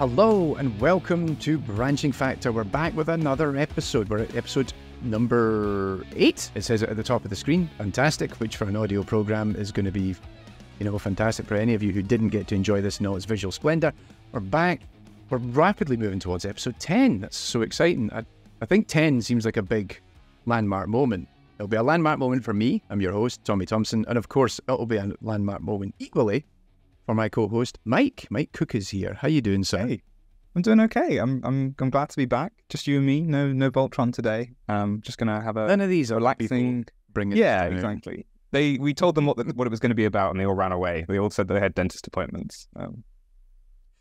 Hello and welcome to Branching Factor. We're back with another episode. We're at episode number 8. It says it at the top of the screen. Fantastic, which for an audio program is going to be, fantastic for any of you who didn't get to enjoy this in all its visual splendor. We're back. We're rapidly moving towards episode 10. That's so exciting. I think 10 seems like a big landmark moment. It'll be a landmark moment for me. I'm your host, Tommy Thompson. And of course, it'll be a landmark moment equally for my co-host, Mike. Mike Cook is here. How you doing, sir? Hey, I'm doing okay. I'm glad to be back. Just you and me. No Voltron today. Just gonna have a none of these are relaxing. Bring it. Yeah, exactly. We told them what it was going to be about, and they all ran away. They all said they had dentist appointments.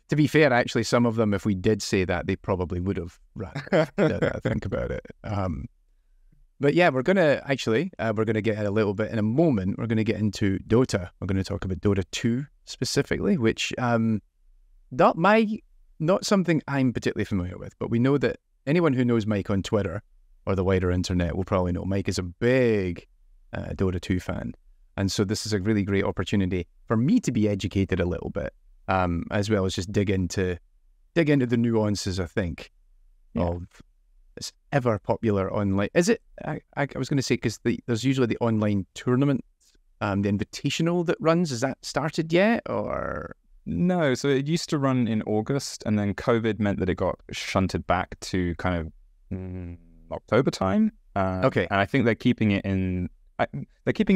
To be fair, actually, some of them, if we did say that, they probably would have ran. I think about it. But yeah, we're gonna get a little bit in a moment. We're gonna get into Dota. We're gonna talk about Dota 2 specifically, which not something I'm particularly familiar with. But we know that anyone who knows Mike on Twitter or the wider internet will probably know Mike is a big Dota 2 fan, and so this is a really great opportunity for me to be educated a little bit, as well as just dig into the nuances. I think of this ever popular online. Is it? I was going to say because there's usually the online tournament, the invitational that runs. Has that started yet or? No, so it used to run in August, and then COVID meant that it got shunted back to kind of October time. Okay, and I think they're keeping it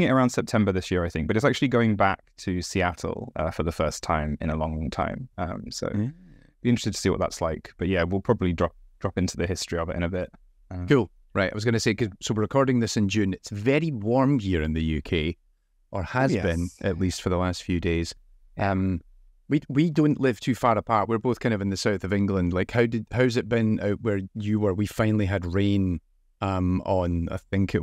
around September this year, I think, but it's actually going back to Seattle for the first time in a long time. So be interested to see what that's like. But yeah, we'll probably drop into the history of it in a bit. Cool. Right. I was going to say, so we're recording this in June. It's very warm here in the UK, or has been, at least for the last few days. We don't live too far apart. We're both kind of in the south of England. Like, how's it been out where you were? We finally had rain on, I think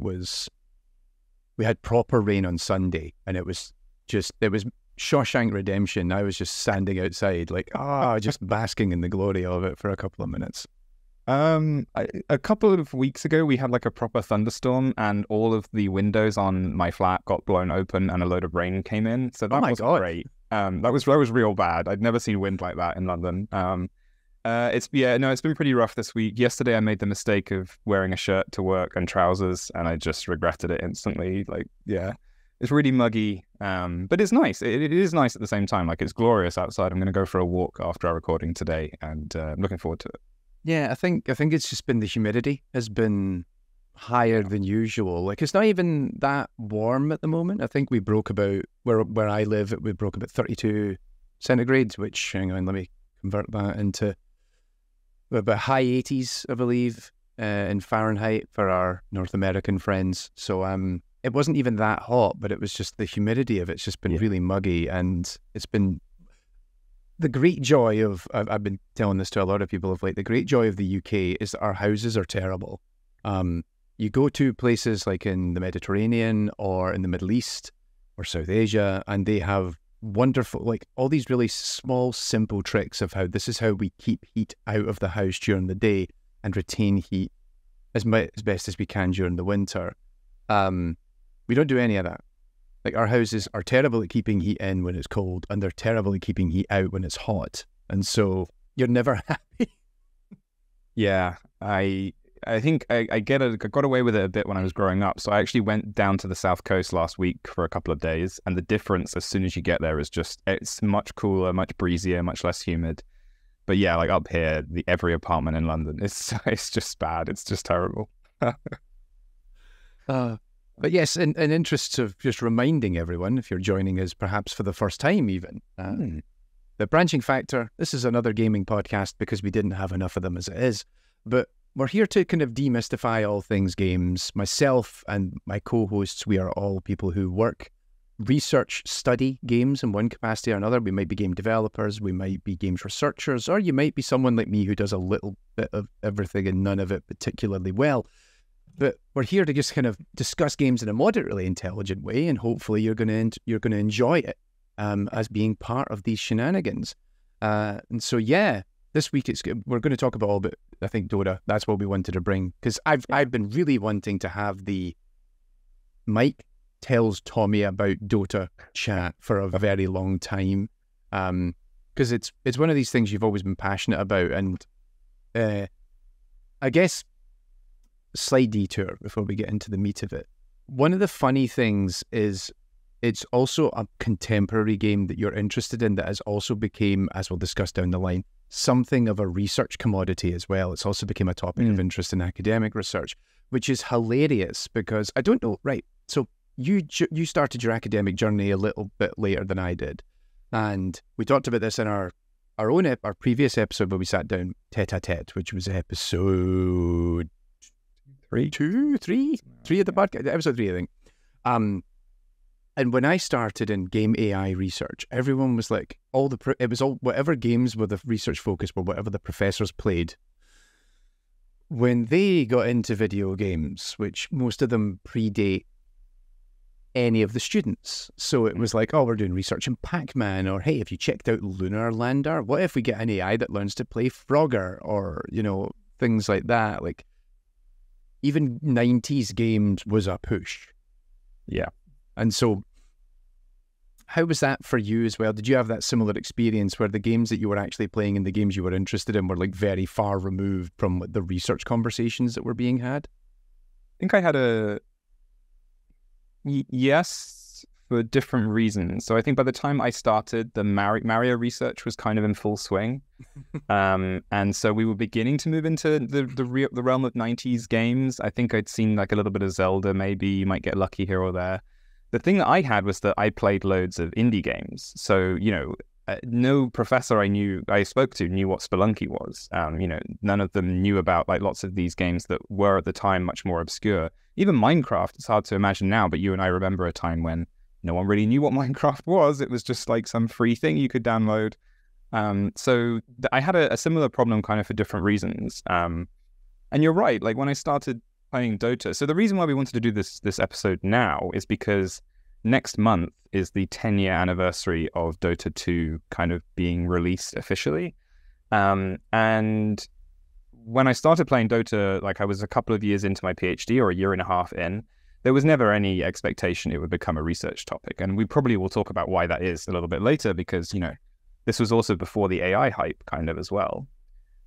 we had proper rain on Sunday, and it was Shawshank Redemption. I was just standing outside, just basking in the glory of it for a couple of minutes. A couple of weeks ago, we had like a proper thunderstorm, and all of the windows on my flat got blown open, and a load of rain came in. So that was great. That was real bad. I'd never seen wind like that in London. It's been pretty rough this week. Yesterday, I made the mistake of wearing a shirt to work and trousers, and I just regretted it instantly. It's really muggy, but it's nice. It is nice at the same time. Like, it's glorious outside. I'm going to go for a walk after our recording today, and I'm looking forward to it. Yeah, I think it's just been the humidity has been higher than usual. Like, it's not even that warm at the moment. I think we broke about where I live. We broke about 32 centigrades, which, hang on, let me convert that into about high 80s, I believe, in Fahrenheit for our North American friends. So it wasn't even that hot, but it was just the humidity of it's just been really muggy, and it's been. The great joy of, I've been telling this to a lot of people of late, the great joy of the UK is that our houses are terrible. You go to places like in the Mediterranean or in the Middle East or South Asia, and they have wonderful, like all these really small, simple tricks of how this is how we keep heat out of the house during the day and retain heat as best as we can during the winter. We don't do any of that. Like, our houses are terrible at keeping heat in when it's cold, and they're terrible at keeping heat out when it's hot. And so you're never happy. Yeah, I think I got away with it a bit when I was growing up. So I actually went down to the South Coast last week for a couple of days, and the difference as soon as you get there is it's much cooler, much breezier, much less humid. But yeah, like up here, every apartment in London, it's just bad. It's just terrible. But yes, in interests of just reminding everyone, if you're joining us perhaps for the first time even, the Branching Factor, this is another gaming podcast because we didn't have enough of them as it is. But we're here to kind of demystify all things games. Myself and my co-hosts, we are all people who work, research, study games in one capacity or another. We might be game developers, we might be games researchers, or you might be someone like me who does a little bit of everything and none of it particularly well. But we're here to just kind of discuss games in a moderately intelligent way, and hopefully you're going to enjoy it as being part of these shenanigans. And so this week we're going to talk about all but I think Dota. That's what we wanted to bring, because I've been really wanting to have the Mike tells Tommy about Dota chat for a very long time. because it's one of these things you've always been passionate about, and I guess slight detour before we get into the meat of it. One of the funny things is it's also a contemporary game that you're interested in that has also became, as we'll discuss down the line, something of a research commodity as well. It's also become a topic of interest in academic research, which is hilarious because I don't know, right, so you started your academic journey a little bit later than I did, and we talked about this in our previous episode where we sat down tete-a-tete, which was episode three of the podcast, episode 3, I think. And when I started in game AI research, everyone was like, it was all whatever games were the research focus were whatever the professors played. When they got into video games, which most of them predate any of the students, so it was like, oh, we're doing research in Pac-Man, or hey, have you checked out Lunar Lander? What if we get an AI that learns to play Frogger, or things like that? Like even 90s games was a push. Yeah. And so how was that for you as well? Did you have that similar experience where the games that you were actually playing and the games you were interested in were like very far removed from the research conversations that were being had? I think I had yes, for different reasons. So I think by the time I started, the Mario research was kind of in full swing. And so we were beginning to move into the realm of 90s games. I think I'd seen like a little bit of Zelda, maybe you might get lucky here or there. The thing that I had was that I played loads of indie games. So, no professor I spoke to knew what Spelunky was. None of them knew about like lots of these games that were at the time much more obscure. Even Minecraft, it's hard to imagine now, but you and I remember a time when no one really knew what Minecraft was. It was just like some free thing you could download. So I had a similar problem kind of for different reasons. And you're right, like when I started playing Dota. So the reason why we wanted to do this episode now is because next month is the 10-year anniversary of Dota 2 kind of being released officially. And when I started playing Dota, like I was a couple of years into my PhD or a year and a half in, there was never any expectation it would become a research topic. And we probably will talk about why that is a little bit later because, this was also before the AI hype kind of as well.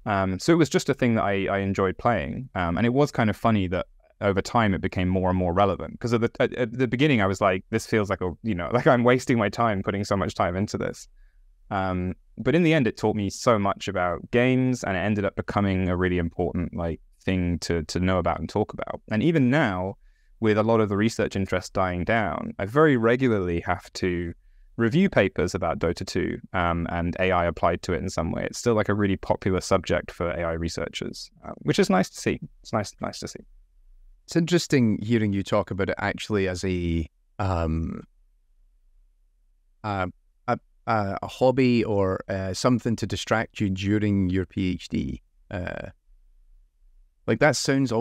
So it was just a thing that I enjoyed playing. And it was kind of funny that over time it became more and more relevant because at the beginning I was like, this feels like like I'm wasting my time putting so much time into this. But in the end, it taught me so much about games and it ended up becoming a really important like thing to know about and talk about. And even now, with a lot of the research interest dying down, I very regularly have to review papers about Dota 2 and AI applied to it in some way. It's still like a really popular subject for AI researchers, which is nice to see. It's nice to see. It's interesting hearing you talk about it actually as a hobby or something to distract you during your PhD. Like that sounds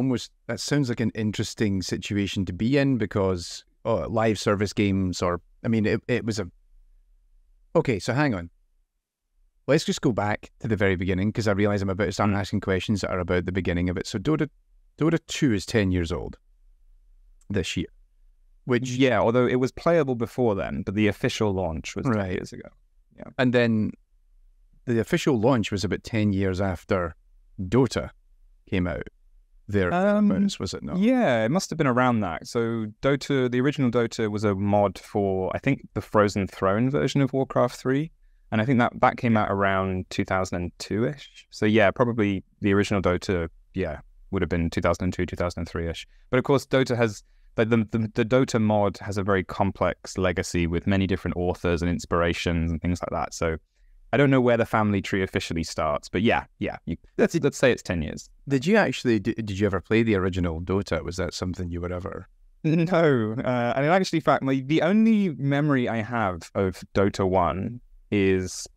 like an interesting situation to be in because live service games it was okay, so hang on. Let's just go back to the very beginning because I realize I'm about to start asking questions that are about the beginning of it. So Dota 2 is 10 years old this year. Which, yeah, although it was playable before then, but the official launch was 10 years ago. Yeah. And then the official launch was about 10 years after Dota came out. Was it not? Yeah, it must have been around that. So Dota, the original Dota was a mod for, I think, the Frozen Throne version of Warcraft 3. And I think that came out around 2002-ish. So yeah, probably the original Dota, would have been 2002, 2003-ish. But of course, Dota has, like the Dota mod has a very complex legacy with many different authors and inspirations and things like that. So I don't know where the family tree officially starts, but let's say it's 10 years. Did you ever play the original Dota? Was that something you would ever? No. And in actually fact, the only memory I have of Dota 1 is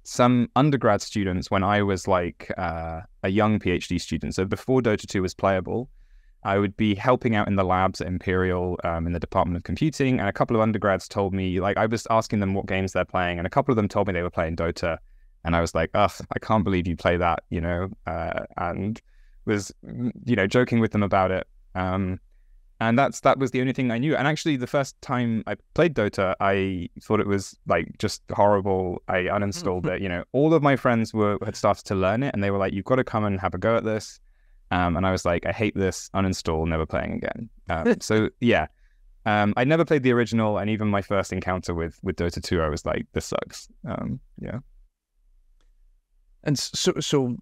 some undergrad students when I was like a young PhD student. So before Dota 2 was playable, I would be helping out in the labs at Imperial in the Department of Computing, and a couple of undergrads told me, like, I was asking them what games they're playing, and a couple of them told me they were playing Dota, and I was like, ugh, I can't believe you play that, and was, joking with them about it. And And that was the only thing I knew. And actually, the first time I played Dota, I thought it was like just horrible. I uninstalled it. You know, all of my friends had started to learn it, and they were like, "You've got to come and have a go at this." And I was like, "I hate this. Uninstall. Never playing again." So yeah, I never played the original, and even my first encounter with Dota 2, I was like, "This sucks." Yeah. And so,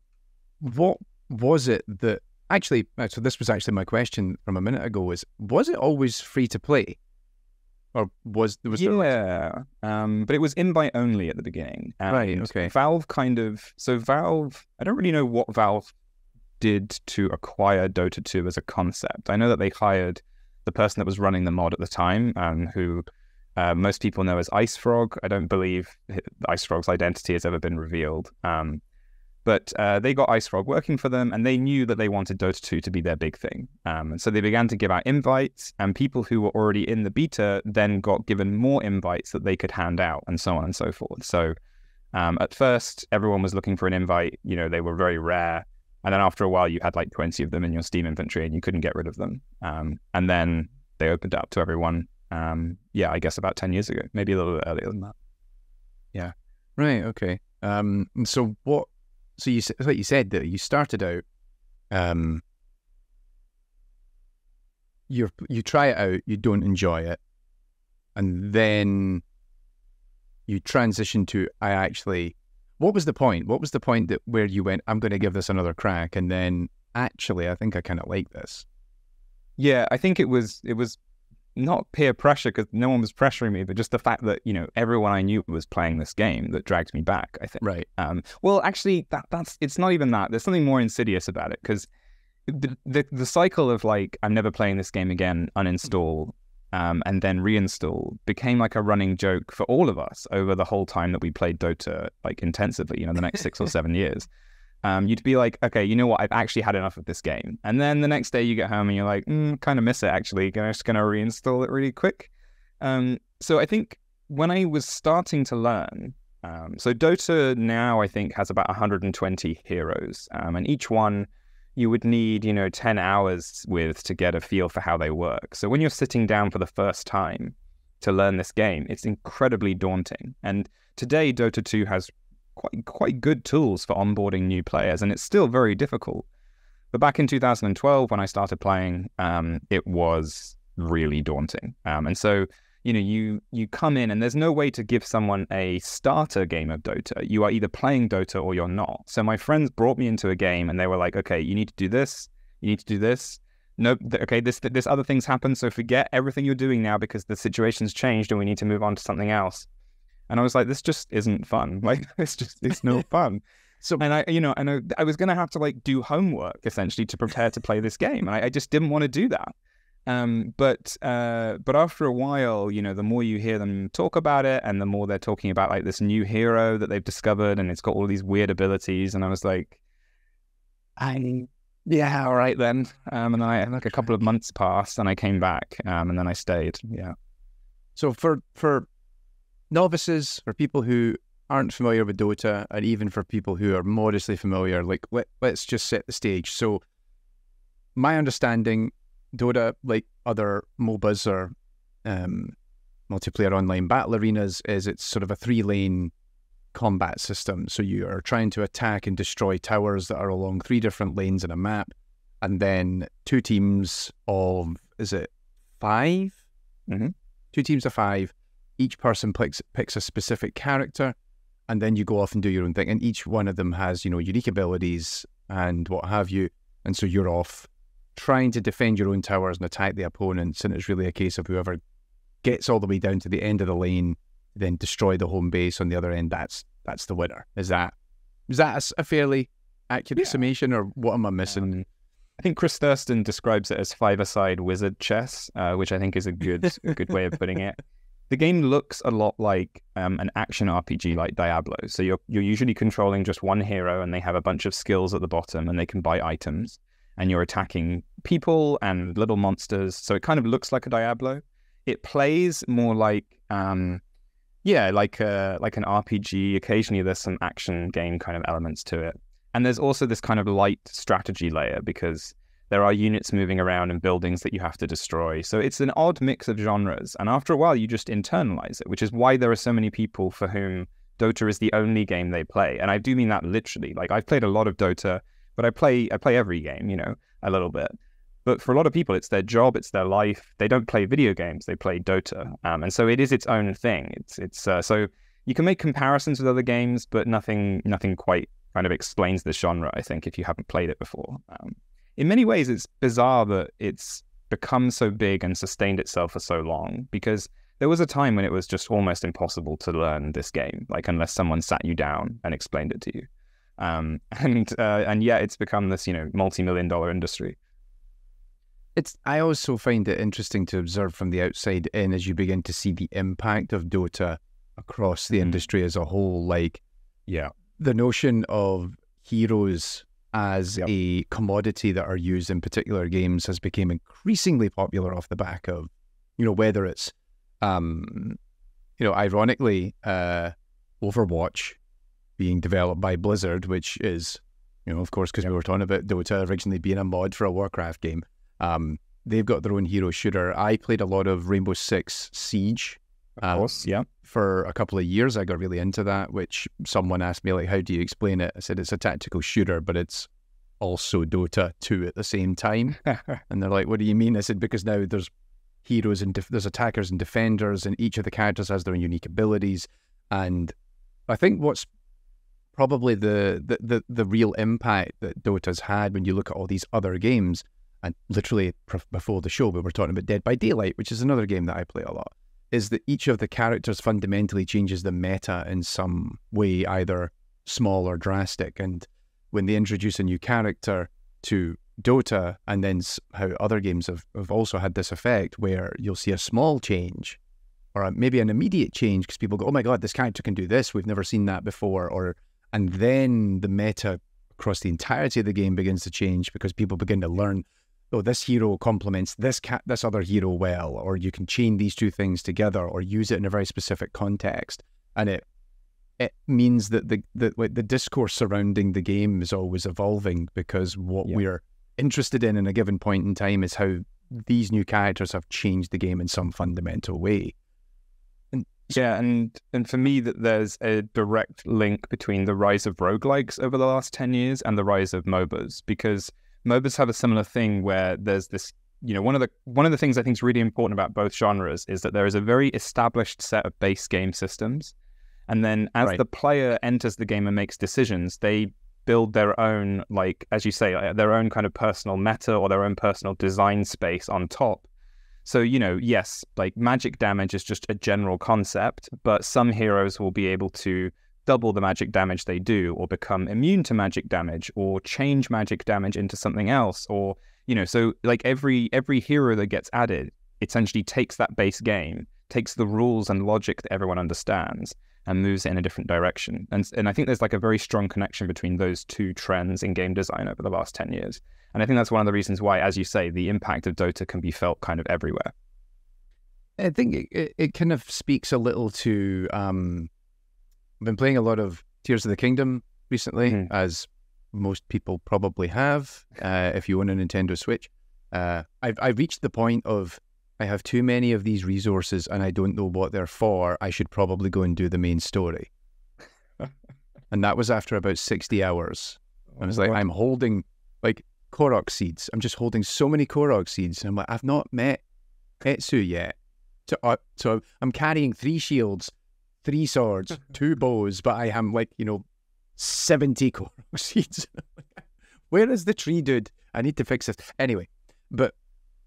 what was it that? Actually, so this was actually my question from a minute ago, was it always free to play? Or was there... Yeah, but it was invite only at the beginning. Right, okay. Valve I don't really know what Valve did to acquire Dota 2 as a concept. I know that they hired the person that was running the mod at the time, who most people know as Ice Frog. I don't believe Ice Frog's identity has ever been revealed. But they got Ice Frog working for them, and they knew that they wanted Dota 2 to be their big thing. And so they began to give out invites, and people who were already in the beta then got given more invites that they could hand out, and so on and so forth. So at first, everyone was looking for an invite. You know, they were very rare. And then after a while, you had like 20 of them in your Steam inventory, and you couldn't get rid of them. And then they opened up to everyone, I guess about 10 years ago, maybe a little bit earlier than that. Yeah. Right, okay. So what... So like you said that you started out, you try it out, you don't enjoy it, and then you transition to what was the point? What was the point that where you went, I'm going to give this another crack, and then actually I think I kind of like this? Yeah, I think it was not peer pressure because no one was pressuring me, but just the fact that, you know, everyone I knew was playing this game that dragged me back, I think. Right. Well, actually, it's not even that. There's something more insidious about it, because the cycle of like, I'm never playing this game again, uninstall, and then reinstall became like a running joke for all of us over the whole time that we played Dota like intensively, you know, the next 6 or 7 years. You'd be like, okay, you know what? I've actually had enough of this game. And then the next day you get home and you're like, kind of miss it, actually. I'm just going to reinstall it really quick. So I think when I was starting to learn, so Dota now I think has about 120 heroes. And each one you would need, 10 hours with to get a feel for how they work. So when you're sitting down for the first time to learn this game, it's incredibly daunting. And today Dota 2 has quite good tools for onboarding new players, and it's still very difficult. But back in 2012, when I started playing, it was really daunting. And so, you come in and there's no way to give someone a starter game of Dota. You are either playing Dota or you're not. So my friends brought me into a game and they were like, okay, you need to do this. You need to do this. No, okay, this other things happen. So forget everything you're doing now because the situation's changed and we need to move on to something else. And I was like, this just isn't fun. Like, it's no fun. So, and I was going to have to like do homework essentially to prepare to play this game. And I just didn't want to do that. But after a while, the more you hear them talk about it and the more they're talking about like this new hero that they've discovered and it's got all these weird abilities. And I was like, yeah, all right then. And then I like a couple of months passed and I came back and then I stayed. Yeah. So for novices, for people who aren't familiar with Dota, and even for people who are modestly familiar, like let's just set the stage. So my understanding, Dota, like other MOBAs or multiplayer online battle arenas, is it's sort of a 3-lane combat system. So you are trying to attack and destroy towers that are along 3 different lanes in a map, and then 2 teams of, is it 5? Mm-hmm. 2 teams of 5. Each person picks a specific character, and then you go off and do your own thing. And each one of them has, unique abilities and what have you. And so you're off trying to defend your own towers and attack the opponents. And it's really a case of whoever gets all the way down to the end of the lane, then destroy the home base on the other end. That's the winner. Is that a fairly accurate summation, or what am I missing? I think Chris Thurston describes it as 5-a-side wizard chess, which I think is a good way of putting it. The game looks a lot like an action RPG like Diablo. So you're usually controlling just one hero, and they have a bunch of skills at the bottom, and they can buy items. And you're attacking people and little monsters. So it kind of looks like a Diablo. It plays more like like an RPG. Occasionally there's some action game kind of elements to it. And there's also this kind of light strategy layer, because There are units moving around and buildings that you have to destroy. So it's an odd mix of genres. And after a while, you just internalize it, which is why there are so many people for whom Dota is the only game they play. And I do mean that literally. Like, I've played a lot of Dota, but I play every game, you know, a little bit. But for a lot of people, it's their job, it's their life. They don't play video games, they play Dota. And so it is its own thing. So you can make comparisons with other games, but nothing quite kind of explains the genre, I think, if you haven't played it before. In many ways, it's bizarre that it's become so big and sustained itself for so long, because there was a time when it was just almost impossible to learn this game, like unless someone sat you down and explained it to you. And yet it's become this, you know, multi-million-dollar industry. I also find it interesting to observe from the outside in as you begin to see the impact of Dota across the industry as a whole. Like, the notion of heroes as a commodity that are used in particular games has become increasingly popular off the back of, you know, whether it's, you know, ironically, Overwatch being developed by Blizzard, which is, you know, of course, because we were talking about Dota originally being a mod for a Warcraft game. They've got their own hero shooter. I played a lot of Rainbow Six Siege. Of course, for a couple of years, I got really into that, which someone asked me, like, how do you explain it? I said, it's a tactical shooter, but it's also Dota 2 at the same time. And they're like, what do you mean? I said, because now there's heroes and there's attackers and defenders, and each of the characters has their own unique abilities. And I think what's probably the real impact that Dota's had when you look at all these other games, and literally before the show, we were talking about Dead by Daylight, which is another game that I play a lot, is that each of the characters fundamentally changes the meta in some way, either small or drastic. And when they introduce a new character to Dota, and then how other games have also had this effect where you'll see a small change or maybe an immediate change because people go, oh my God, this character can do this. We've never seen that before. And then the meta across the entirety of the game begins to change because people begin to learn, oh, this hero complements this other hero well, or you can chain these two things together or use it in a very specific context. And it means that the discourse surrounding the game is always evolving, because what we're interested in a given point in time is how these new characters have changed the game in some fundamental way. And for me, that there's a direct link between the rise of roguelikes over the last 10 years and the rise of MOBAs, because MOBAs have a similar thing where there's this, you know, one of the things I think is really important about both genres is that there is a very established set of base game systems. And then as the player enters the game and makes decisions, they build their own, like, as you say, their own kind of personal meta or their own personal design space on top. So, you know, yes, like magic damage is just a general concept, but some heroes will be able to double the magic damage they do, or become immune to magic damage, or change magic damage into something else, or, you know, so like every hero that gets added essentially takes that base game, takes the rules and logic that everyone understands, and moves it in a different direction. And I think there's like a very strong connection between those two trends in game design over the last 10 years. And I think that's one of the reasons why, as you say, the impact of Dota can be felt kind of everywhere. I think it kind of speaks a little to, I've been playing a lot of Tears of the Kingdom recently, as most people probably have, if you own a Nintendo Switch. I've reached the point of, I have too many of these resources and I don't know what they're for. I should probably go and do the main story. And that was after about 60 hours. I was like, I'm holding like Korok seeds. I'm just holding so many Korok seeds. And I'm like, I've not met Etsu yet. So I'm carrying 3 shields, 3 swords, 2 bows, but I am like, 70 Korok seeds. Where is the tree, dude? I need to fix this. Anyway, but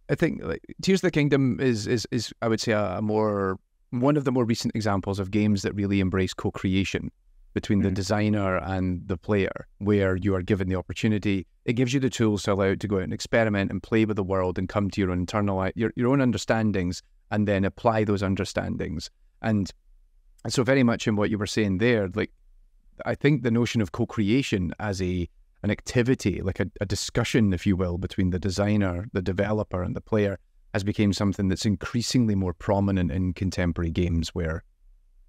I think like Tears of the Kingdom is I would say one of the more recent examples of games that really embrace co-creation between the designer and the player, where you are given the opportunity. It gives you the tools to allow it to go out and experiment and play with the world and come to your own your own understandings, and then apply those understandings. And so very much in what you were saying there, like I think the notion of co-creation as an activity, like a discussion, if you will, between the designer, the developer, and the player has become something that's increasingly more prominent in contemporary games, where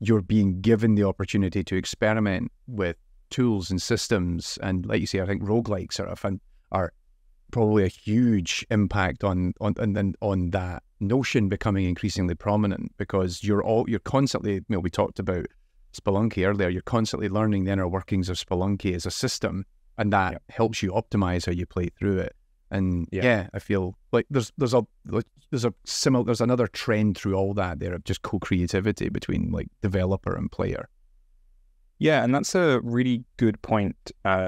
you're being given the opportunity to experiment with tools and systems. And like you say, I think roguelikes are probably a huge impact on that notion becoming increasingly prominent, because you're constantly, we talked about Spelunky earlier, you're constantly learning the inner workings of Spelunky as a system, and that helps you optimize how you play through it. And I feel like there's another trend through all that there of just co-creativity between like developer and player. Yeah, and that's a really good point.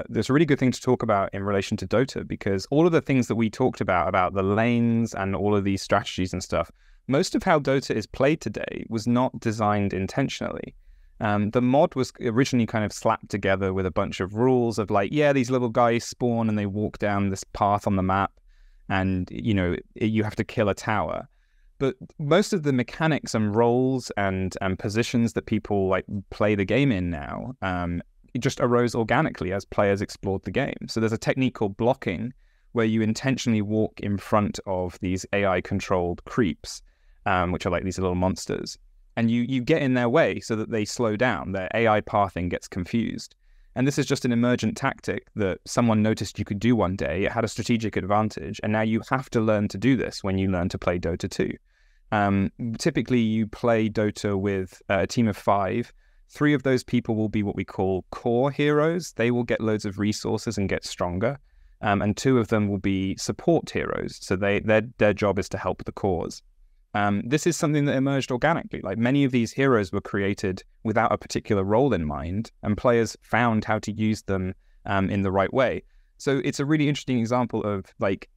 There's a really good thing to talk about in relation to Dota, because all of the things that we talked about the lanes and all of these strategies and stuff, most of how Dota is played today was not designed intentionally. The mod was originally kind of slapped together with a bunch of rules of like, these little guys spawn and they walk down this path on the map, and you have to kill a tower. But most of the mechanics and roles and positions that people like play the game in now, it just arose organically as players explored the game. So there's a technique called blocking, where you intentionally walk in front of these AI-controlled creeps, which are like these little monsters. And you get in their way so that they slow down. Their AI pathing gets confused. And this is just an emergent tactic that someone noticed you could do one day. It had a strategic advantage. And now you have to learn to do this when you learn to play Dota 2. Typically, you play Dota with a team of 5. 3 of those people will be what we call core heroes. They will get loads of resources and get stronger. And 2 of them will be support heroes. So their job is to help the cause. This is something that emerged organically. Like, many of these heroes were created without a particular role in mind, and players found how to use them in the right way. So it's a really interesting example of like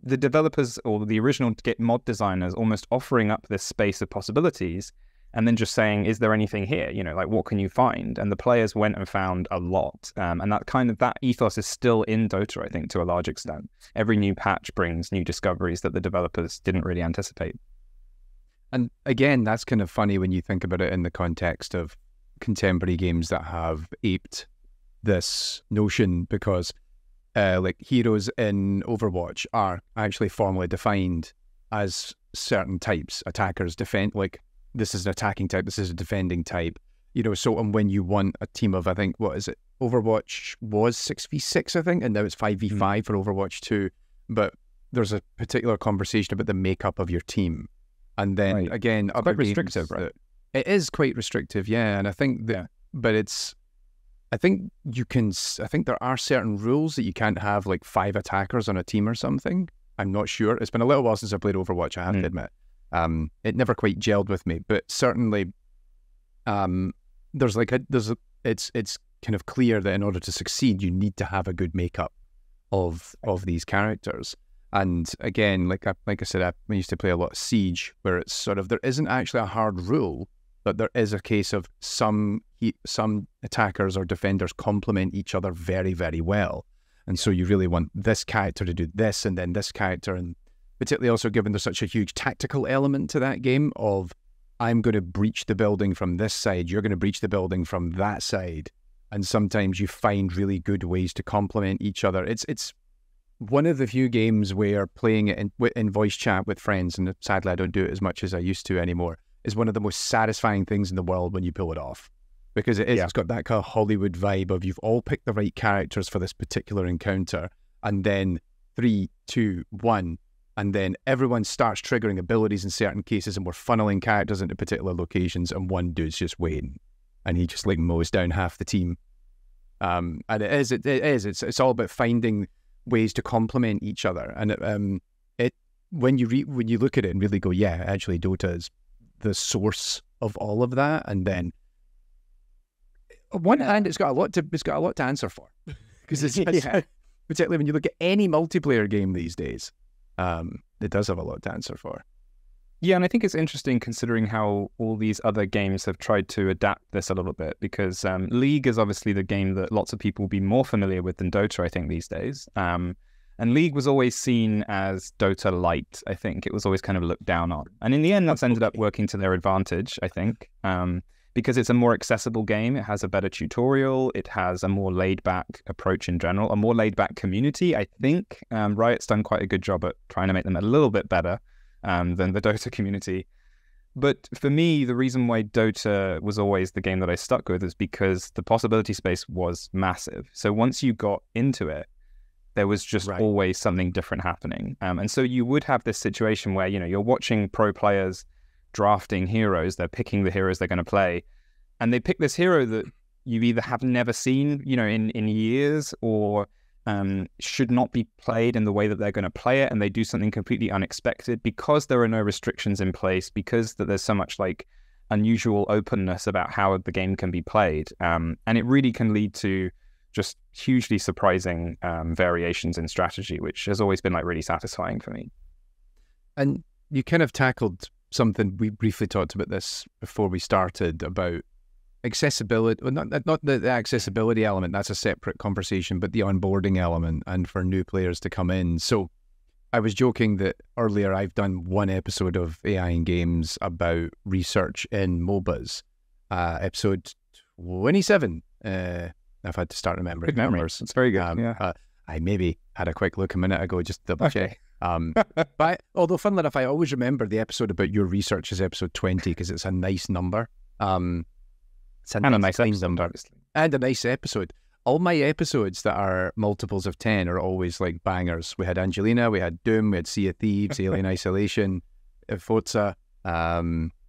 the developers or the original mod designers almost offering up this space of possibilities and then just saying, is there anything here? Like, what can you find? And the players went and found a lot. And that ethos is still in Dota, I think, to a large extent. Every new patch brings new discoveries that the developers didn't really anticipate. And again, that's kind of funny when you think about it in the context of contemporary games that have aped this notion, because like heroes in Overwatch are actually formally defined as certain types. Attackers, like this is an attacking type, this is a defending type. So and when you want a team of, I think, what is it? Overwatch was 6v6, I think, and now it's 5v5 for Overwatch 2. But there's a particular conversation about the makeup of your team. And then again, it's quite restrictive, right? It is quite restrictive, yeah. And I think that, but I think there are certain rules that you can't have like 5 attackers on a team or something. I'm not sure. It's been a little while since I played Overwatch, I have to admit. It never quite gelled with me, but certainly, it's kind of clear that in order to succeed, you need to have a good makeup of these characters. And again, like I said, I used to play a lot of Siege, where it's sort of, there isn't actually a hard rule, but there is a case of some attackers or defenders complement each other very, very well. And so you really want this character to do this and then this character. And particularly also given there's such a huge tactical element to that game of, I'm going to breach the building from this side, you're going to breach the building from that side. And sometimes you find really good ways to complement each other. It's one of the few games where playing it in voice chat with friends, and sadly I don't do it as much as I used to anymore, is one of the most satisfying things in the world when you pull it off. Because it's got that kind of Hollywood vibe of you've all picked the right characters for this particular encounter, and then 3, 2, 1, and then everyone starts triggering abilities in certain cases, and we're funneling characters into particular locations, and one dude's just waiting, and he just like mows down half the team. And it's all about finding ways to complement each other, and when you look at it and really go, yeah, actually Dota is the source of all of that. And then on one hand, it's got a lot to answer for, because it's particularly when you look at any multiplayer game these days, it does have a lot to answer for. Yeah, and I think it's interesting considering how all these other games have tried to adapt this a little bit, because League is obviously the game that lots of people will be more familiar with than Dota, I think, these days. And League was always seen as Dota light, I think. It was always kind of looked down on. And in the end, that's ended up working to their advantage, I think, because it's a more accessible game. It has a better tutorial. It has a more laid-back approach in general, a more laid-back community, I think. Riot's done quite a good job at trying to make them a little bit better than the Dota community. But for me, the reason why Dota was always the game that I stuck with is because the possibility space was massive. So once you got into it, There was just always something different happening. And so you would have this situation where, you're watching pro players drafting heroes. They're picking the heroes they're going to play. And they pick this hero that you either have never seen, in years, or should not be played in the way that they're going to play it. And they do something completely unexpected because there are no restrictions in place, because that there's so much like unusual openness about how the game can be played. And it really can lead to just hugely surprising variations in strategy, which has always been like really satisfying for me. And you kind of tackled something, we briefly talked about this before we started, about accessibility. Well, not the accessibility element, that's a separate conversation, but the onboarding element and for new players to come in. So I was joking that earlier I've done one episode of AI in Games about research in MOBAs, episode 27. I've had to start remembering numbers. It's very good. I maybe had a quick look a minute ago, just double check. But although funnily enough, I always remember the episode about your research is episode 20 because it's a nice number. It's a nice episode, obviously. And a nice episode. All my episodes that are multiples of 10 are always like bangers. We had Angelina, we had Doom, we had Sea of Thieves, Alien Isolation, Forza,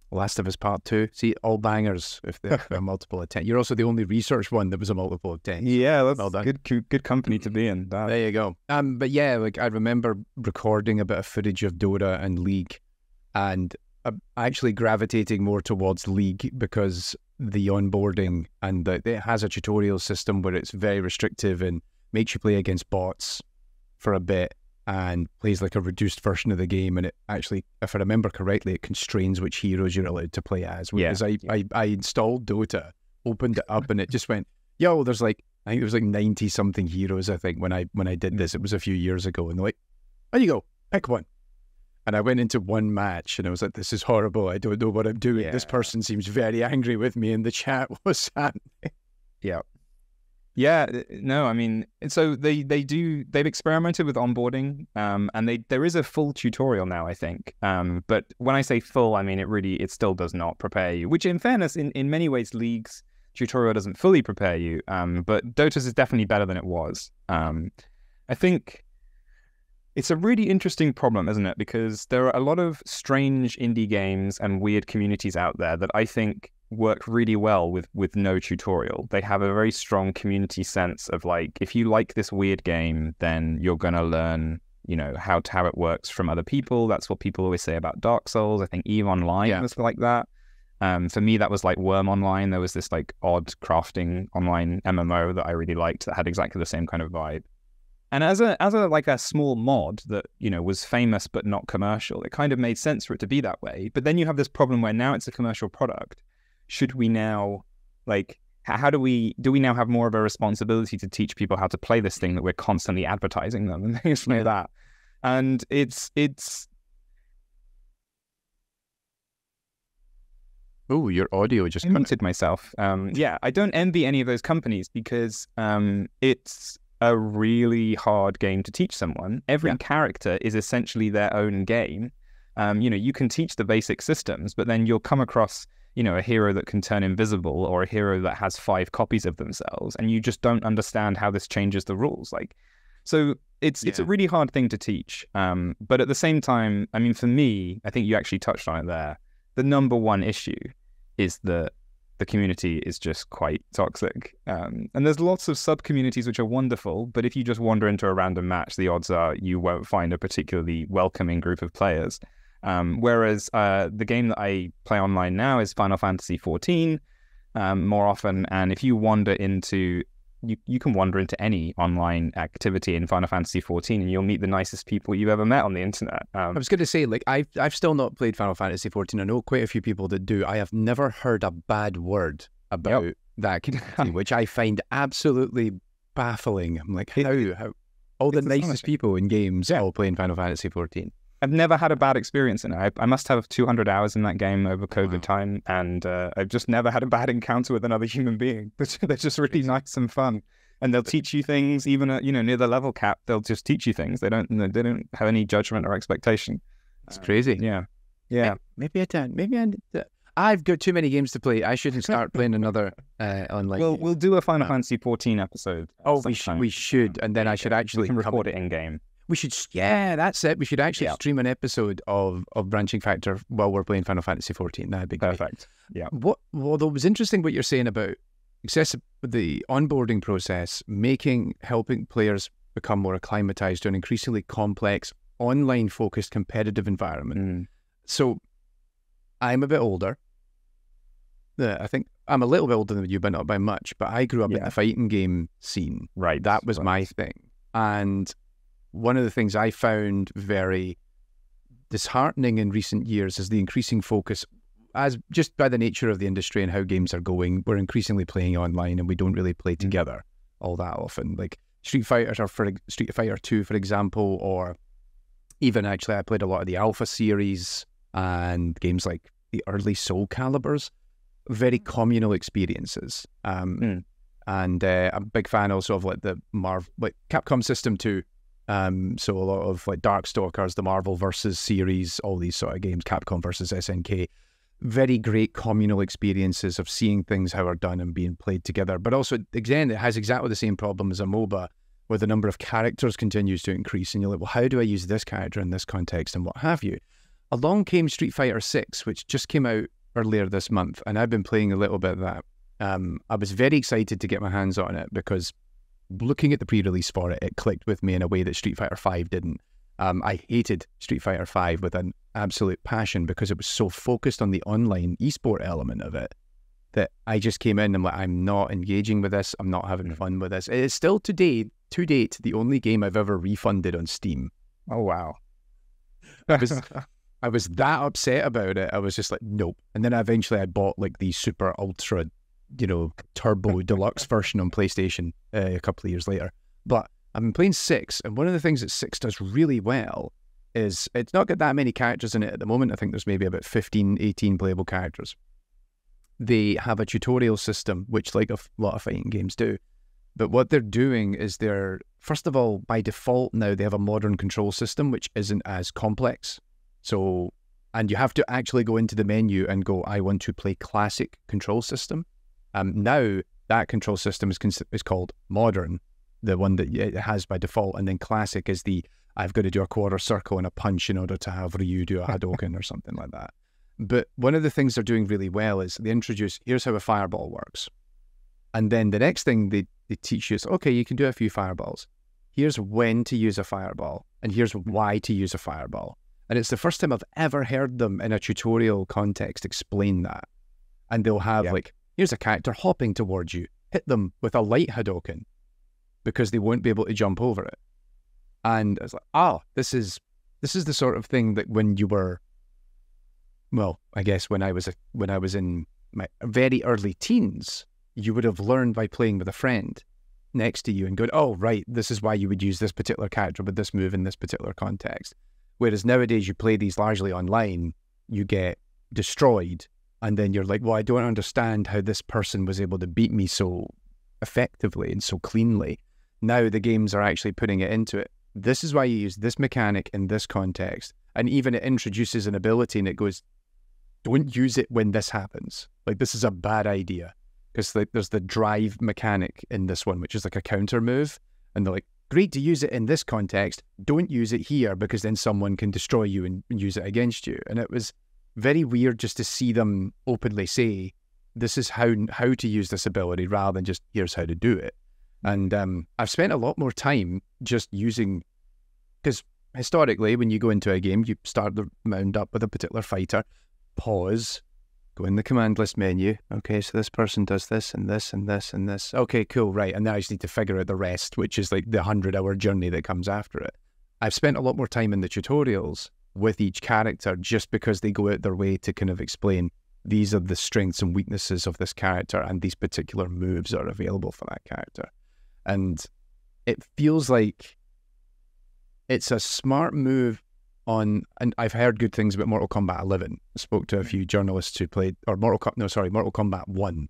Last of Us Part 2. See, all bangers if they're a multiple of 10. You're also the only research one that was a multiple of 10. Yeah, that's well done. Good company to be in. There you go. But yeah, like I remember recording a bit of footage of Dota and League, and actually gravitating more towards League because the onboarding and it has a tutorial system where it's very restrictive and makes you play against bots for a bit and plays like a reduced version of the game. And it actually, if I remember correctly, it constrains which heroes you're allowed to play as. Whereas I installed Dota, opened it up, and it just went, yo, there's like, I think there was like 90 something heroes, I think, when I did this. It was a few years ago. And they're like, there you go, pick one. And I went into one match and I was like, this is horrible. I don't know what I'm doing. Yeah. This person seems very angry with me in the chat. What's happening? Yeah. Yeah, no, I mean, so they've experimented with onboarding, and there is a full tutorial now, I think. But when I say full, I mean, it still does not prepare you, which in fairness, in many ways, League's tutorial doesn't fully prepare you. But Dota's is definitely better than it was. I think it's a really interesting problem, isn't it? Because there are a lot of strange indie games and weird communities out there that I think work really well with no tutorial. They have a very strong community sense of like, if you like this weird game, then you're going to learn, how it works from other people. That's what people always say about Dark Souls. I think EVE Online was like that. For me, that was like Worm Online. There was this like odd crafting online MMO that I really liked that had exactly the same kind of vibe. And as a like a small mod that, was famous but not commercial, it kind of made sense for it to be that way. But then you have this problem where now it's a commercial product. Should we now, like, do we now have more of a responsibility to teach people how to play this thing that we're constantly advertising them and things like that? And it's oh, your audio just muted myself. I don't envy any of those companies because it's a really hard game to teach someone. Every character is essentially their own game. You can teach the basic systems, but then you'll come across, a hero that can turn invisible or a hero that has 5 copies of themselves, and you just don't understand how this changes the rules. So it's a really hard thing to teach. But at the same time, I mean, for me, I think you actually touched on it there. The number one issue is that the community is just quite toxic. And there's lots of sub-communities which are wonderful, but if you just wander into a random match, the odds are you won't find a particularly welcoming group of players. Whereas the game that I play online now is Final Fantasy XIV more often, and if you wander into, you can wander into any online activity in Final Fantasy XIV and you'll meet the nicest people you've ever met on the internet. I was going to say, like, I've still not played Final Fantasy XIV. I know quite a few people that do. I have never heard a bad word about that community, which I find absolutely baffling. I'm like, how all the nicest people in games all playing Final Fantasy XIV. I've never had a bad experience in it. I must have 200 hours in that game over COVID time, and I've just never had a bad encounter with another human being. They're just really nice and fun, and they'll teach you things even at, near the level cap. They'll just teach you things. They don't have any judgment or expectation. It's crazy. Yeah. Maybe I did. I've got too many games to play. I shouldn't start playing another online. We'll do a Final Fantasy 14 episode. Oh, we should, and then I should actually we can record it in game. We should, yeah, that's it. We should actually stream an episode of Branching Factor while we're playing Final Fantasy 14. That'd be great. Perfect. Yeah. Although it was interesting what you're saying about the onboarding process, helping players become more acclimatized to an increasingly complex, online-focused, competitive environment. So, I'm a bit older. I think I'm a little bit older than you, but not by much. But I grew up in the fighting game scene. Right. That was my thing. And one of the things I found very disheartening in recent years is the increasing focus, as just by the nature of the industry and how games are going, we're increasingly playing online and we don't really play together all that often. Like Street Fighter 2, for example, or even actually I played a lot of the Alpha series and games like the early Soul Calibers, very communal experiences. And I'm a big fan also of like the Capcom System 2. So a lot of like Darkstalkers, the Marvel versus series, all these sort of games, Capcom versus SNK, very great communal experiences of seeing things how are done and being played together. But also, again, it has exactly the same problem as a MOBA, where the number of characters continues to increase. And you're like, well, how do I use this character in this context and what have you? Along came Street Fighter 6, which just came out earlier this month, and I've been playing a little bit of that. I was very excited to get my hands on it because looking at the pre-release for it, it clicked with me in a way that Street Fighter 5 didn't. I hated Street Fighter 5 with an absolute passion because it was so focused on the online esport element of it that I just came in and I'm like, I'm not engaging with this. I'm not having fun with this. It is still to date, the only game I've ever refunded on Steam. Oh, wow. I was that upset about it. I was just like, nope. And then eventually I bought like the super ultra, turbo deluxe version on PlayStation a couple of years later. But I've been playing 6, and one of the things that 6 does really well is it's not got that many characters in it at the moment. I think there's maybe about 15, 18 playable characters. They have a tutorial system, which like a lot of fighting games do. But what they're doing is first of all, by default now, they have a modern control system, which isn't as complex. So, and you have to actually go into the menu and go, I want to play classic control system. Now, that control system is called modern, the one that it has by default, and then classic is I've got to do a quarter circle and a punch in order to have Ryu do a Hadouken or something like that. But one of the things they're doing really well is they introduce, here's how a fireball works. And then the next thing they teach you is, okay, you can do a few fireballs. Here's when to use a fireball, and here's why to use a fireball. And it's the first time I've ever heard them in a tutorial context explain that. And they'll have here's a character hopping towards you, hit them with a light Hadouken because they won't be able to jump over it. And it's like, this is the sort of thing that when you were, well, I guess when I was in my very early teens, you would have learned by playing with a friend next to you and going, oh, right, this is why you would use this particular character with this move in this particular context. Whereas nowadays you play these largely online, you get destroyed, and then you're like, well, I don't understand how this person was able to beat me so effectively and so cleanly. Now the games are actually putting it into it. This is why you use this mechanic in this context. And even it introduces an ability and it goes, don't use it when this happens. Like, this is a bad idea. Because there's the drive mechanic in this one, which is like a counter move. And they're like, great to use it in this context. Don't use it here because then someone can destroy you and use it against you. And it was very weird just to see them openly say, this is how to use this ability rather than just here's how to do it. And I've spent a lot more time just using, because historically when you go into a game, you start the round up with a particular fighter, pause, go in the command list menu. Okay, so this person does this and this and this and this. Okay, cool, right. And now I just need to figure out the rest, which is like the 100-hour journey that comes after it. I've spent a lot more time in the tutorials with each character just because they go out their way to kind of explain these are the strengths and weaknesses of this character and these particular moves are available for that character. And it feels like it's a smart move and I've heard good things about Mortal Kombat 11. I spoke to a few journalists who played, Mortal Kombat 1,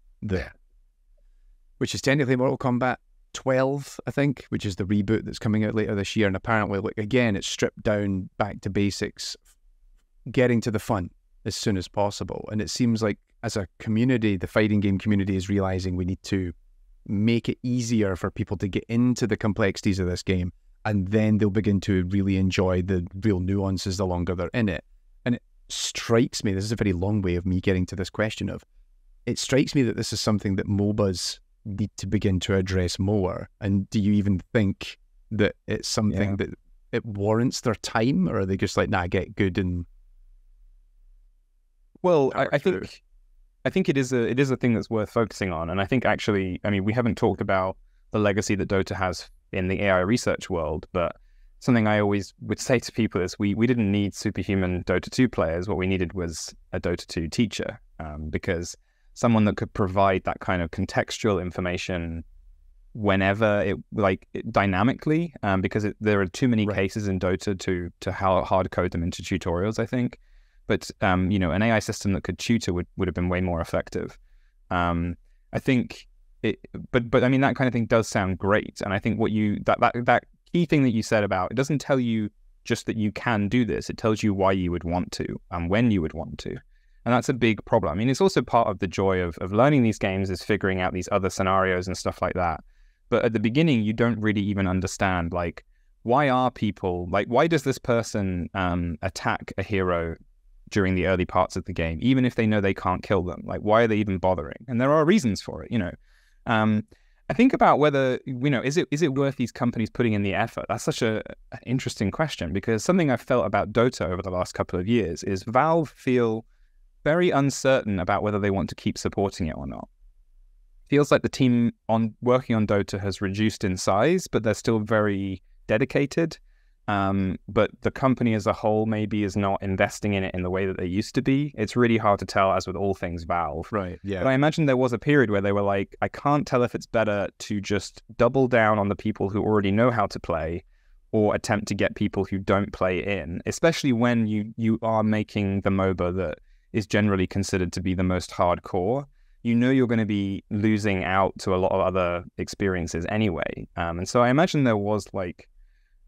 which is technically Mortal Kombat 12, I think, which is the reboot that's coming out later this year. And apparently, like, again, it's stripped down back to basics, getting to the fun as soon as possible. And it seems like as a community, the fighting game community is realizing we need to make it easier for people to get into the complexities of this game, and then they'll begin to really enjoy the real nuances the longer they're in it. And it strikes me, this is a very long way of me getting to this question of, it strikes me that this is something that MOBAs need to begin to address more. And do you even think that it's something that it warrants their time, or are they just like, nah, get good and... Well, I think it is a thing that's worth focusing on. And I think actually, I mean, we haven't talked about the legacy that Dota has in the AI research world, but something I always would say to people is we didn't need superhuman Dota 2 players. What we needed was a Dota 2 teacher, because someone that could provide that kind of contextual information whenever dynamically, because there are too many cases in Dota to hard code them into tutorials, I think. But an AI system that could tutor would have been way more effective. I think but I mean, that kind of thing does sound great. And I think that key thing that you said about, it doesn't tell you just that you can do this, it tells you why you would want to and when you would want to. And that's a big problem. I mean, it's also part of the joy of learning these games is figuring out these other scenarios and stuff like that. But at the beginning, you don't really even understand, like, why does this person attack a hero during the early parts of the game, even if they know they can't kill them? Like, why are they even bothering? And there are reasons for it, I think about whether, is it worth these companies putting in the effort? That's such an interesting question, because something I've felt about Dota over the last couple of years is Valve feel very uncertain about whether they want to keep supporting it or not. Feels like the team working on Dota has reduced in size, but they're still very dedicated. But the company as a whole maybe is not investing in it in the way that they used to be. It's really hard to tell, as with all things Valve. Right, yeah. But I imagine there was a period where they were like, I can't tell if it's better to just double down on the people who already know how to play, or attempt to get people who don't play in, especially when you are making the MOBA that is generally considered to be the most hardcore. You're going to be losing out to a lot of other experiences anyway. And so I imagine there was like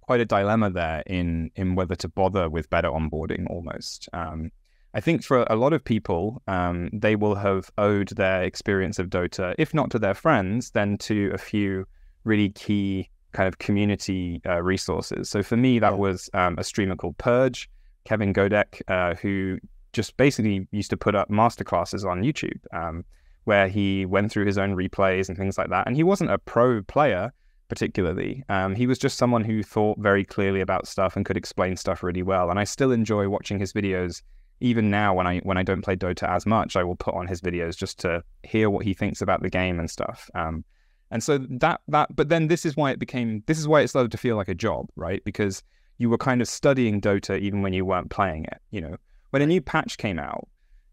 quite a dilemma there in whether to bother with better onboarding almost. I think for a lot of people, they will have owed their experience of Dota, if not to their friends, then to a few really key kind of community resources. So for me, that was a streamer called Purge, Kevin Godek, who just basically used to put up masterclasses on YouTube, where he went through his own replays and things like that. And he wasn't a pro player particularly. He was just someone who thought very clearly about stuff and could explain stuff really well. And I still enjoy watching his videos. Even now, when I don't play Dota as much, I will put on his videos just to hear what he thinks about the game and stuff. And so but then this is why it started to feel like a job, right? Because you were kind of studying Dota even when you weren't playing it. When a new patch came out,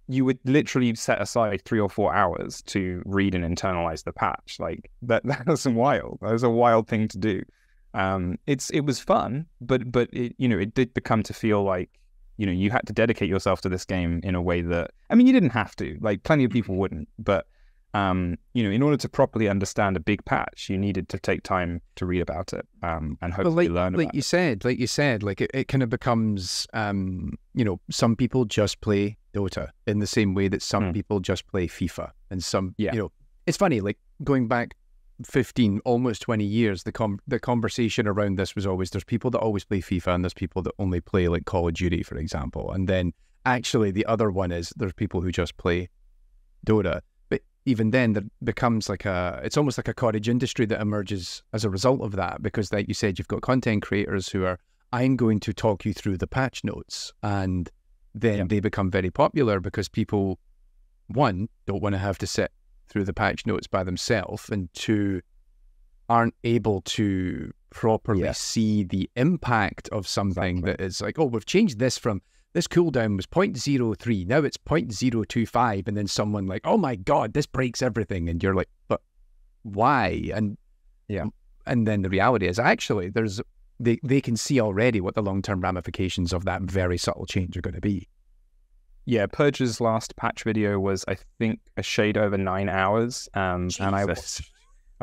you would literally set aside 3 or 4 hours to read and internalize the patch. Like that was wild. That was a wild thing to do. It was fun, but it did become to feel like, you had to dedicate yourself to this game in a way that, I mean, you didn't have to, like plenty of people wouldn't, but in order to properly understand a big patch, you needed to take time to read about it and hopefully learn about it. Like you said, like it kind of becomes, some people just play Dota in the same way that some people just play FIFA, and some, it's funny, like going back 15, almost 20 years, the conversation around this was always, there's people that always play FIFA and there's people that only play like Call of Duty, for example. And then actually the other one is there's people who just play Dota. But even then there becomes it's almost like a cottage industry that emerges as a result of that, because like you said, you've got content creators who are, I'm going to talk you through the patch notes, and then they become very popular because people, one, don't want to have to sit through the patch notes by themselves, and two, aren't able to properly see the impact of something that is like, oh, we've changed this from, this cooldown was 0.03, now it's 0.025, and then someone like, oh my God, this breaks everything, and you're like, but why? And then the reality is actually they can see already what the long-term ramifications of that very subtle change are going to be. Yeah, Purge's last patch video was, I think, a shade over 9 hours. And I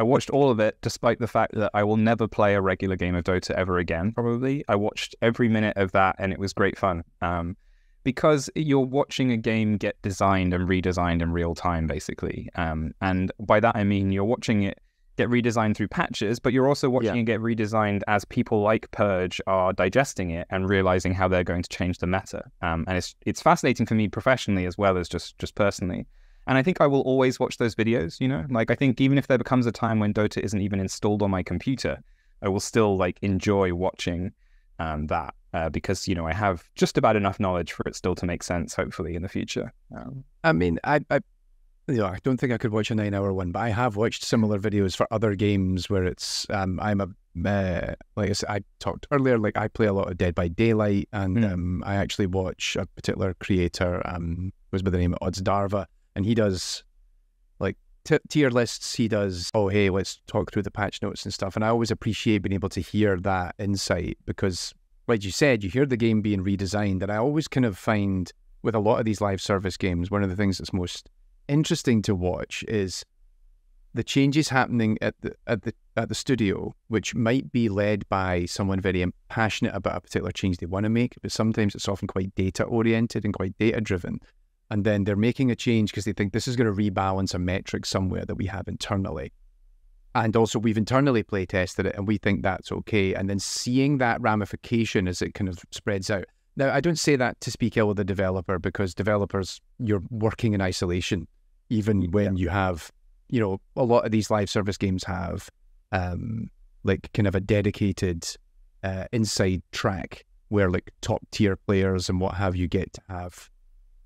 watched all of it, despite the fact that I will never play a regular game of Dota ever again, probably. I watched every minute of that, and it was great fun. because you're watching a game get designed and redesigned in real time, basically. And by that, I mean you're watching it get redesigned through patches, but you're also watching it get redesigned as people like Purge are digesting it and realizing how they're going to change the meta. And it's fascinating for me professionally as well as just personally. And I think I will always watch those videos, you know? Like, I think even if there becomes a time when Dota isn't even installed on my computer, I will still, like, enjoy watching that because, you know, I have just about enough knowledge for it still to make sense, hopefully, in the future. I mean, I don't think I could watch a 9-hour one, but I have watched similar videos for other games where it's, like I said, I talked earlier, like I play a lot of Dead by Daylight, and I actually watch a particular creator, was by the name of Odds Darva, and he does like tier lists. He does, oh, hey, let's talk through the patch notes and stuff. And I always appreciate being able to hear that insight because, like you said, you hear the game being redesigned. And I always kind of find with a lot of these live service games, one of the things that's most interesting to watch is the changes happening at the studio, which might be led by someone very passionate about a particular change they want to make, but sometimes it's often quite data oriented and quite data driven. And then they're making a change because they think this is going to rebalance a metric somewhere that we have internally. And also we've internally play tested it and we think that's okay. And then seeing that ramification as it kind of spreads out. Now, I don't say that to speak ill of the developer because developers, you're working in isolation, even when you have, you know, a lot of these live service games have like kind of a dedicated inside track where like top tier players and what have you get to have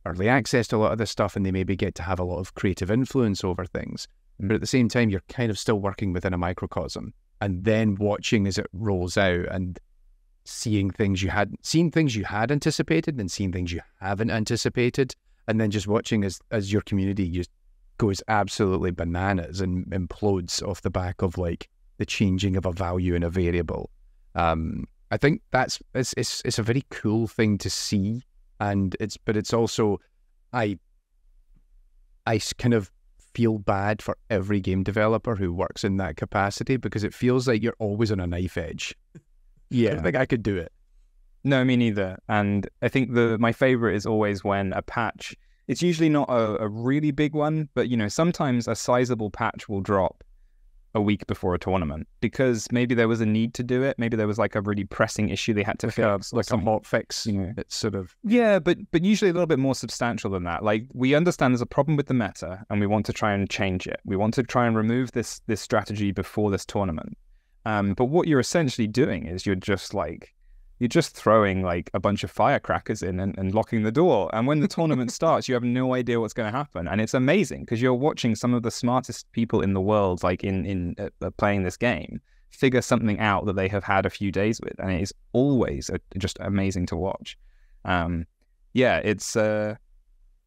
early access to a lot of this stuff, and they maybe get to have a lot of creative influence over things. But at the same time, you're kind of still working within a microcosm, and then watching as it rolls out and seeing things you had anticipated, and seeing things you haven't anticipated, and then just watching as your community just goes absolutely bananas and implodes off the back of like the changing of a value in a variable. I think it's a very cool thing to see. And it's also, I kind of feel bad for every game developer who works in that capacity because it feels like you're always on a knife edge. I don't think I could do it. No, me neither. And I think my favorite is always when a patch, it's usually not a really big one, but you know, sometimes a sizable patch will drop a week before a tournament because maybe there was a need to do it. Maybe there was like a really pressing issue they had to fix. Like a hot fix. You know, it's sort of... Yeah, but usually a little bit more substantial than that. Like we understand there's a problem with the meta and we want to try and change it. We want to try and remove this strategy before this tournament. But what you're essentially doing is you're just throwing like a bunch of firecrackers in and locking the door. And when the tournament starts, you have no idea what's going to happen. And it's amazing because you're watching some of the smartest people in the world, like in playing this game, figure something out that they have had a few days with. And it is always just amazing to watch. It's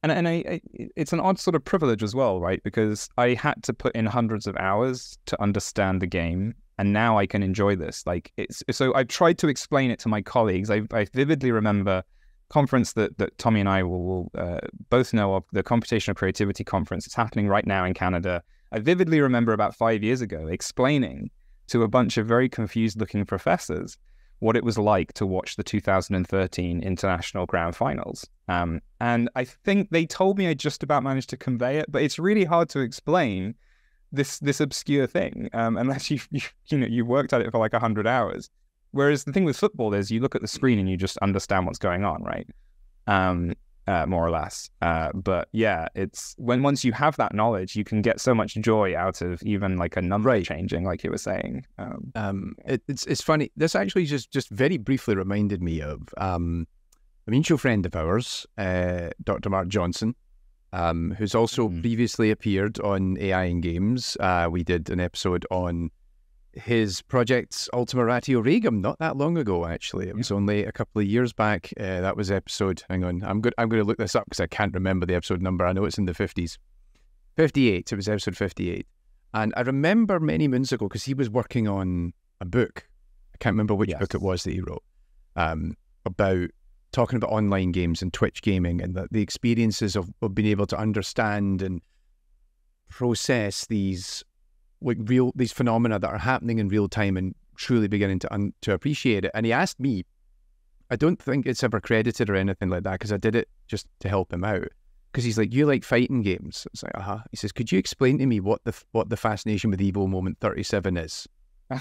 it's an odd sort of privilege as well, right? Because I had to put in hundreds of hours to understand the game. And now I can enjoy this. Like so I've tried to explain it to my colleagues. I vividly remember conference that Tommy and I will both know of, the Computational Creativity Conference. It's happening right now in Canada. I vividly remember about 5 years ago explaining to a bunch of very confused looking professors what it was like to watch the 2013 International Grand Finals. And I think they told me I just about managed to convey it, but it's really hard to explain this obscure thing unless you worked at it for like 100 hours. Whereas the thing with football is you look at the screen and you just understand what's going on, right? More or less. But yeah, it's once you have that knowledge, you can get so much joy out of even like a number changing, like you were saying. It's funny. This actually just very briefly reminded me of a mutual friend of ours, Dr. Mark Johnson. Who's also previously appeared on AI in Games. We did an episode on his project Ultima Ratio Regum not that long ago, actually. It was only a couple of years back. That was episode, hang on, I'm going to look this up because I can't remember the episode number. I know it's in the 50s. 58, it was episode 58. And I remember many moons ago, because he was working on a book, I can't remember which book it was that he wrote, about talking about online games and Twitch gaming and the experiences of being able to understand and process these these phenomena that are happening in real time and truly beginning to appreciate it. And he asked me I don't think it's ever credited or anything like that, because I did it just to help him out. Because he's like, you like fighting games? It's like, He says, could you explain to me what the fascination with Evo Moment 37 is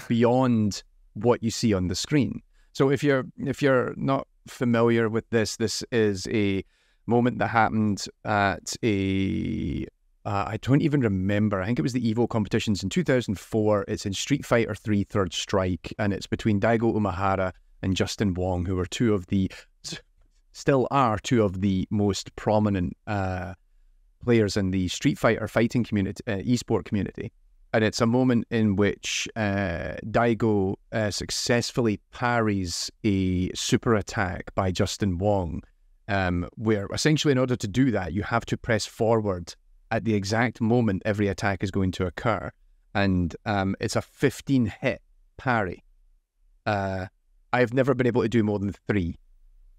beyond what you see on the screen? So if you're not familiar with this is a moment that happened at I don't even remember. I think it was the Evo competitions in 2004. It's in Street Fighter 3 Third Strike, and it's between Daigo Umehara and Justin Wong, who still are two of the most prominent players in the Street Fighter fighting community, esport community. And it's a moment in which Daigo successfully parries a super attack by Justin Wong, where essentially in order to do that, you have to press forward at the exact moment every attack is going to occur. And it's a 15-hit parry. I've never been able to do more than 3.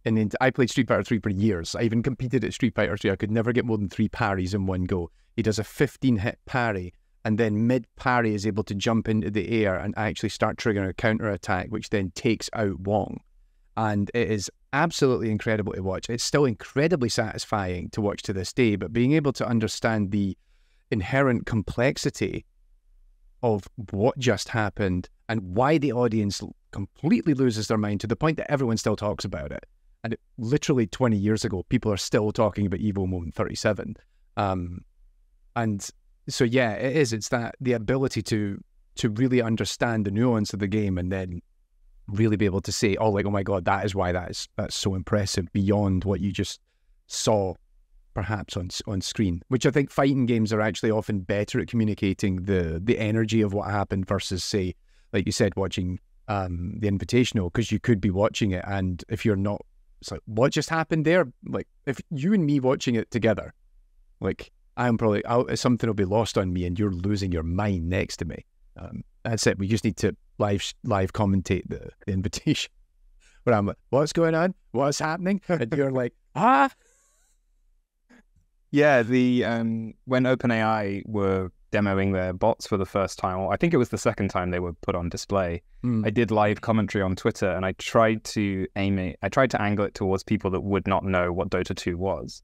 And I played Street Fighter 3 for years. I even competed at Street Fighter 3. I could never get more than 3 parries in one go. He does a 15-hit parry, and then mid-parry is able to jump into the air and actually start triggering a counter-attack, which then takes out Wong. And it is absolutely incredible to watch. It's still incredibly satisfying to watch to this day, but being able to understand the inherent complexity of what just happened and why the audience completely loses their mind to the point that everyone still talks about it. And literally 20 years ago, people are still talking about Evo Moment 37. And so, yeah, it is. It's that the ability to really understand the nuance of the game and then really be able to say, oh my God, that is why that's so impressive beyond what you just saw perhaps on screen, which I think fighting games are actually often better at communicating the energy of what happened versus, say, like you said, watching the Invitational, because you could be watching it, and if you're not, it's like, what just happened there? Like, if you and me watching it together, like, something will be lost on me and you're losing your mind next to me. That's it. We just need to live commentate the Invitation, where I'm like, what's going on? What's happening? And you're like, Yeah, when OpenAI were demoing their bots for the first time, or I think it was the second time they were put on display, I did live commentary on Twitter, and I tried to angle it towards people that would not know what Dota 2 was.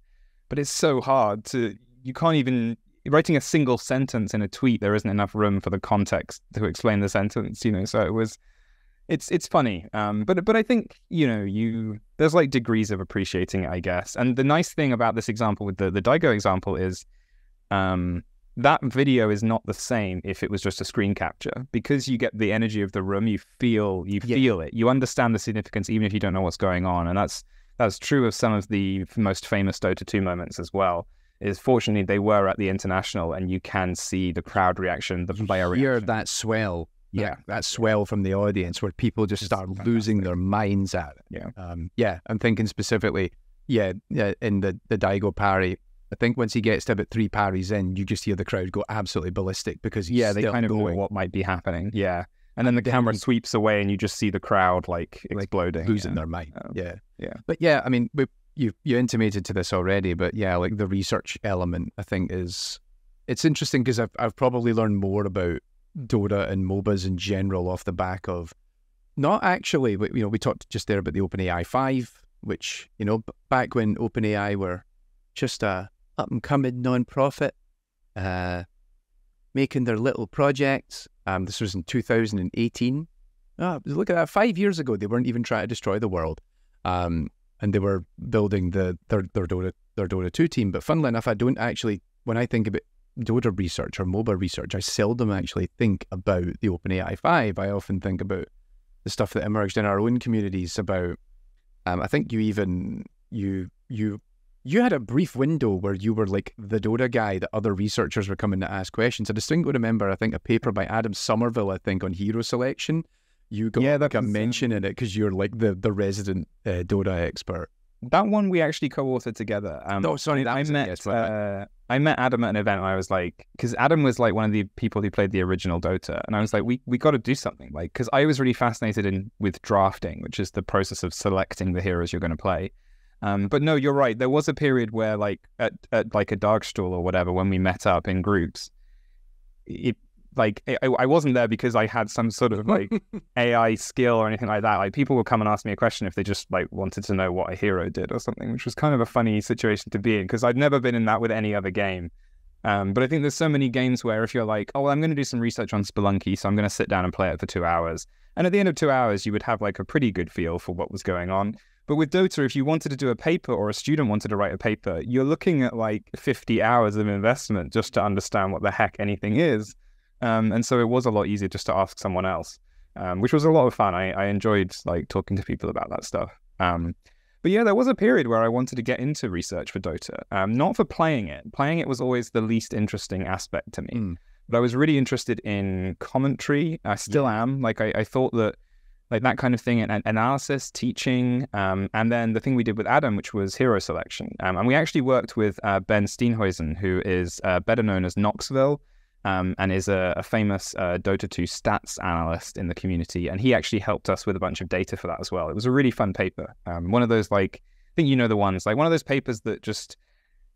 But it's so hard you can't even, writing a single sentence in a tweet, there isn't enough room for the context to explain the sentence, so it's funny. But I think, there's like degrees of appreciating it, I guess. And the nice thing about this example with the Daigo example is that video is not the same if it was just a screen capture, because you get the energy of the room, you feel it, you understand the significance even if you don't know what's going on. And that's true of some of the most famous Dota 2 moments as well. Is fortunately they were at the International, and you can see the crowd reaction, the player reaction. Hear that swell. Yeah, that swell from the audience where people just start losing their minds at it. Yeah. I'm thinking specifically, in the Daigo parry, I think once he gets to about 3 parries in, you just hear the crowd go absolutely ballistic, because he's they kind of know what might be happening. Yeah. And then the camera sweeps away and you just see the crowd like exploding. Losing their mind. Yeah. But yeah, I mean, you intimated to this already, but yeah, like the research element, I think it's interesting, because I've probably learned more about Dota and MOBAs in general off the back of, not actually, but, we talked just there about the OpenAI 5, which, back when OpenAI were just a up-and-coming non-profit, making their little projects. This was in 2018. Look at that, 5 years ago, they weren't even trying to destroy the world. And they were building their Dota 2 team. But funnily enough, I don't actually, when I think about Dota research or MOBA research, I seldom actually think about the OpenAI 5. I often think about the stuff that emerged in our own communities about, I think you had a brief window where you were like the Dota guy that other researchers were coming to ask questions. I distinctly remember, I think, a paper by Adam Somerville, I think, on hero selection. You got a mention in it because you're like the resident Dota expert. That one we actually co-authored together. I met Adam at an event, and I was like, because Adam was like one of the people who played the original Dota, and I was like, we got to do something, like, because I was really fascinated with drafting, which is the process of selecting the heroes you're going to play. But no, you're right. There was a period where, like, at like a dark stall or whatever, when we met up in groups, like I wasn't there because I had some sort of like AI skill or anything like that. Like people would come and ask me a question if they just like wanted to know what a hero did or something, which was kind of a funny situation to be in because I'd never been in that with any other game. But I think there's so many games where if you're like, oh, well, I'm going to do some research on Spelunky, so I'm going to sit down and play it for 2 hours. And at the end of 2 hours, you would have like a pretty good feel for what was going on. But with Dota, if you wanted to do a paper or a student wanted to write a paper, you're looking at like 50 hours of investment just to understand what the heck anything is. And so it was a lot easier just to ask someone else, which was a lot of fun. I enjoyed like talking to people about that stuff. But yeah, there was a period where I wanted to get into research for Dota, not for playing it. Playing it was always the least interesting aspect to me. But I was really interested in commentary. I still am. Like I thought that like that kind of thing, and analysis, teaching, and then the thing we did with Adam, which was hero selection. And we actually worked with Ben Steenhuisen, who is better known as Knoxville, and is a famous Dota 2 stats analyst in the community. And he actually helped us with a bunch of data for that as well. It was a really fun paper. One of those, like, I think you know the ones, like one of those papers that just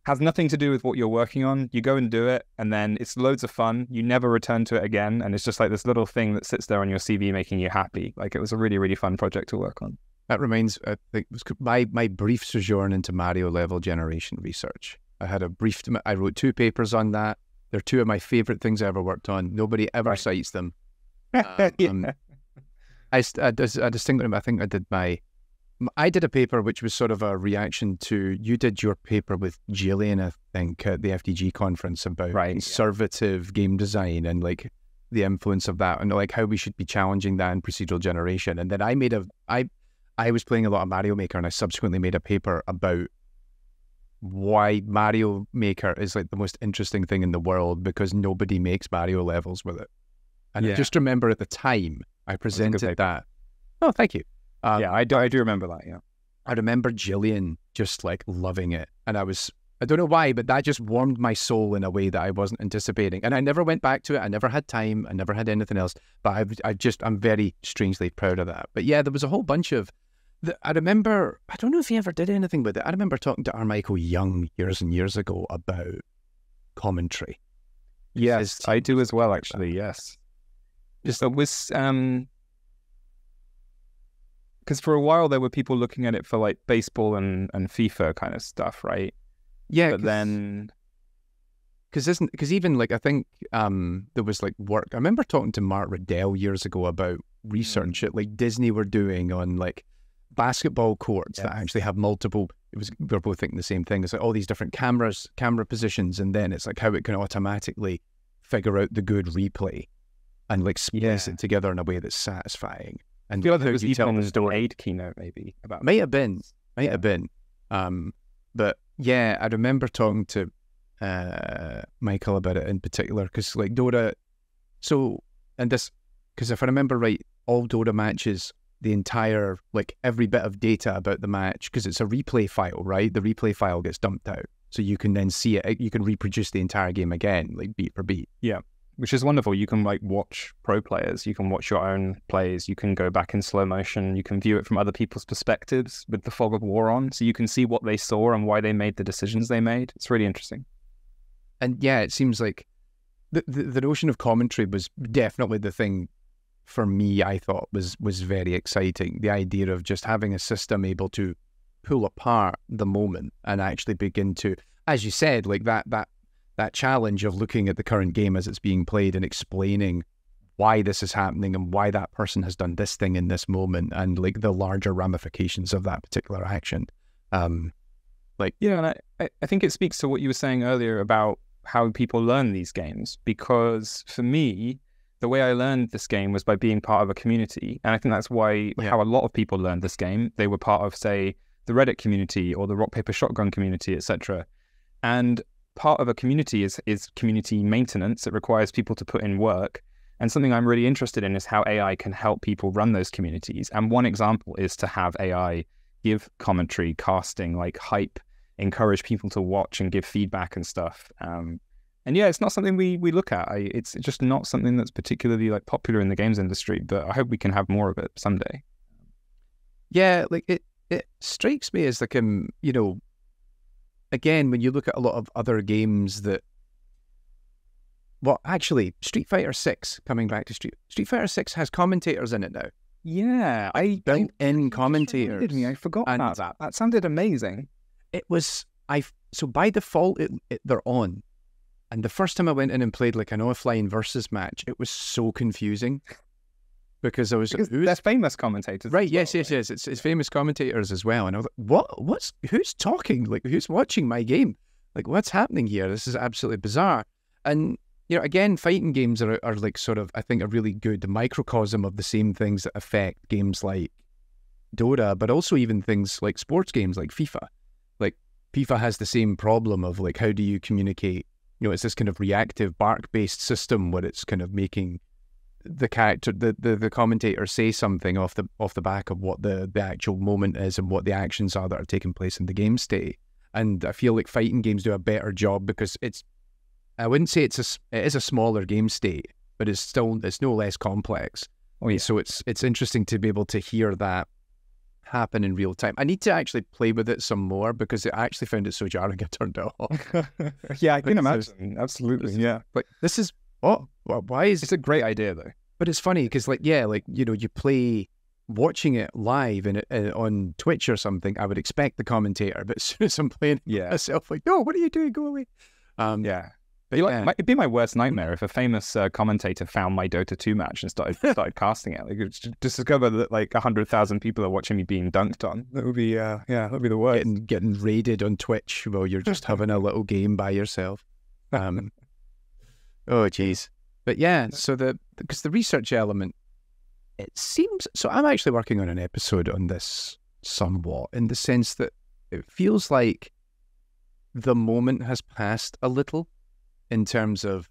has nothing to do with what you're working on. You go and do it, and then it's loads of fun. You never return to it again, and it's just like this little thing that sits there on your CV making you happy. Like, it was a really, really fun project to work on. That reminds, I think, my brief sojourn into Mario level generation research. I had a brief, I wrote 2 papers on that. They're 2 of my favorite things I ever worked on. Nobody ever cites them. Yeah. I distinctly, I think I did a paper which was sort of a reaction to, you did your paper with Jillian, I think, at the FDG conference about conservative game design and like the influence of that and like how we should be challenging that in procedural generation. And then I was playing a lot of Mario Maker, and I subsequently made a paper about why Mario Maker is like the most interesting thing in the world because nobody makes Mario levels with it. And I just remember at the time I presented that. Oh, thank you. Yeah, I do remember that, yeah. I remember Jillian just like loving it. And I don't know why, but that just warmed my soul in a way that I wasn't anticipating. And I never went back to it. I never had time. I never had anything else. But I'm very strangely proud of that. But yeah, there was a whole bunch of, I remember, I don't know if he ever did anything with it. I remember talking to Armichael Young years and years ago about commentary. Yes, I do as well, actually, yes. Just it was, because for a while there were people looking at it for like baseball and FIFA kind of stuff, right? Yeah, but then because even like I think there was like work. I remember talking to Mark Riddell years ago about research that like Disney were doing on like basketball courts that actually have multiple. We're both thinking the same thing. It's like all these different camera positions, and then it's like how it can automatically figure out the good replay and like splice it together in a way that's satisfying. And I feel like there was even an aid keynote maybe about might have been. But yeah, I remember talking to Michael about it in particular because like Dota. So because if I remember right, all Dota matches, the entire like every bit of data about the match, because it's a replay file, right? The replay file gets dumped out, so you can then see it. You can reproduce the entire game again, like beat for beat. Yeah. Which is wonderful. You can like watch pro players, you can watch your own plays, you can go back in slow motion, you can view it from other people's perspectives with the fog of war on, so you can see what they saw and why they made the decisions they made. It's really interesting. And yeah, it seems like the notion of commentary was definitely the thing for me I thought was very exciting. The idea of just having a system able to pull apart the moment and actually begin to, as you said, like that challenge of looking at the current game as it's being played and explaining why this is happening and why that person has done this thing in this moment and like the larger ramifications of that particular action. And I think it speaks to what you were saying earlier about how people learn these games, because for me, the way I learned this game was by being part of a community. And I think that's why how a lot of people learned this game. They were part of, say, the Reddit community or the Rock Paper Shotgun community, etc. And part of a community is community maintenance. It requires people to put in work. And something I'm really interested in is how AI can help people run those communities. And one example is to have AI give commentary, casting, like hype, encourage people to watch and give feedback and stuff. And yeah, it's not something we look at. It's just not something that's particularly like popular in the games industry, but I hope we can have more of it someday. Yeah, like it strikes me as like, again, when you look at a lot of other games that well, actually, Street Fighter 6, coming back to Street Fighter 6 has commentators in it now. Yeah, built-in commentators. I forgot about that. That sounded amazing. It was, so by default, they're on. And the first time I went in and played like an offline versus match, it was so confusing. Because they're famous commentators. Right, yes. It's famous commentators as well. And I was like, who's talking? Like, who's watching my game? Like, what's happening here? This is absolutely bizarre. And, again, fighting games are like sort of, I think, a really good microcosm of the same things that affect games like Dota, but also even things like sports games like FIFA. Like, FIFA has the same problem of, like, how do you communicate? It's this kind of reactive bark-based system where it's kind of making the character, the commentator say something off the back of what the actual moment is and what the actions are that are taking place in the game state. And I feel like fighting games do a better job because I wouldn't say it is a smaller game state, but it's no less complex. Oh yeah. So it's interesting to be able to hear that happen in real time. I need to actually play with it some more because I actually found it so jarring I turned it off. Yeah, I can imagine. Absolutely. Yeah. But this is why is it's a great idea though. But it's funny because you play watching it live and on Twitch or something, I would expect the commentator, but as soon as I'm playing myself, like, no, what are you doing? Go away. Yeah. But it'd be my worst nightmare if a famous commentator found my Dota 2 match and started casting it. Like, discover that like 100,000 people are watching me being dunked on. That would be that'd be the worst. Getting raided on Twitch while you're just having a little game by yourself. Oh geez. But yeah, so because the research element, it seems, so I'm actually working on an episode on this somewhat, in the sense that it feels like the moment has passed a little in terms of,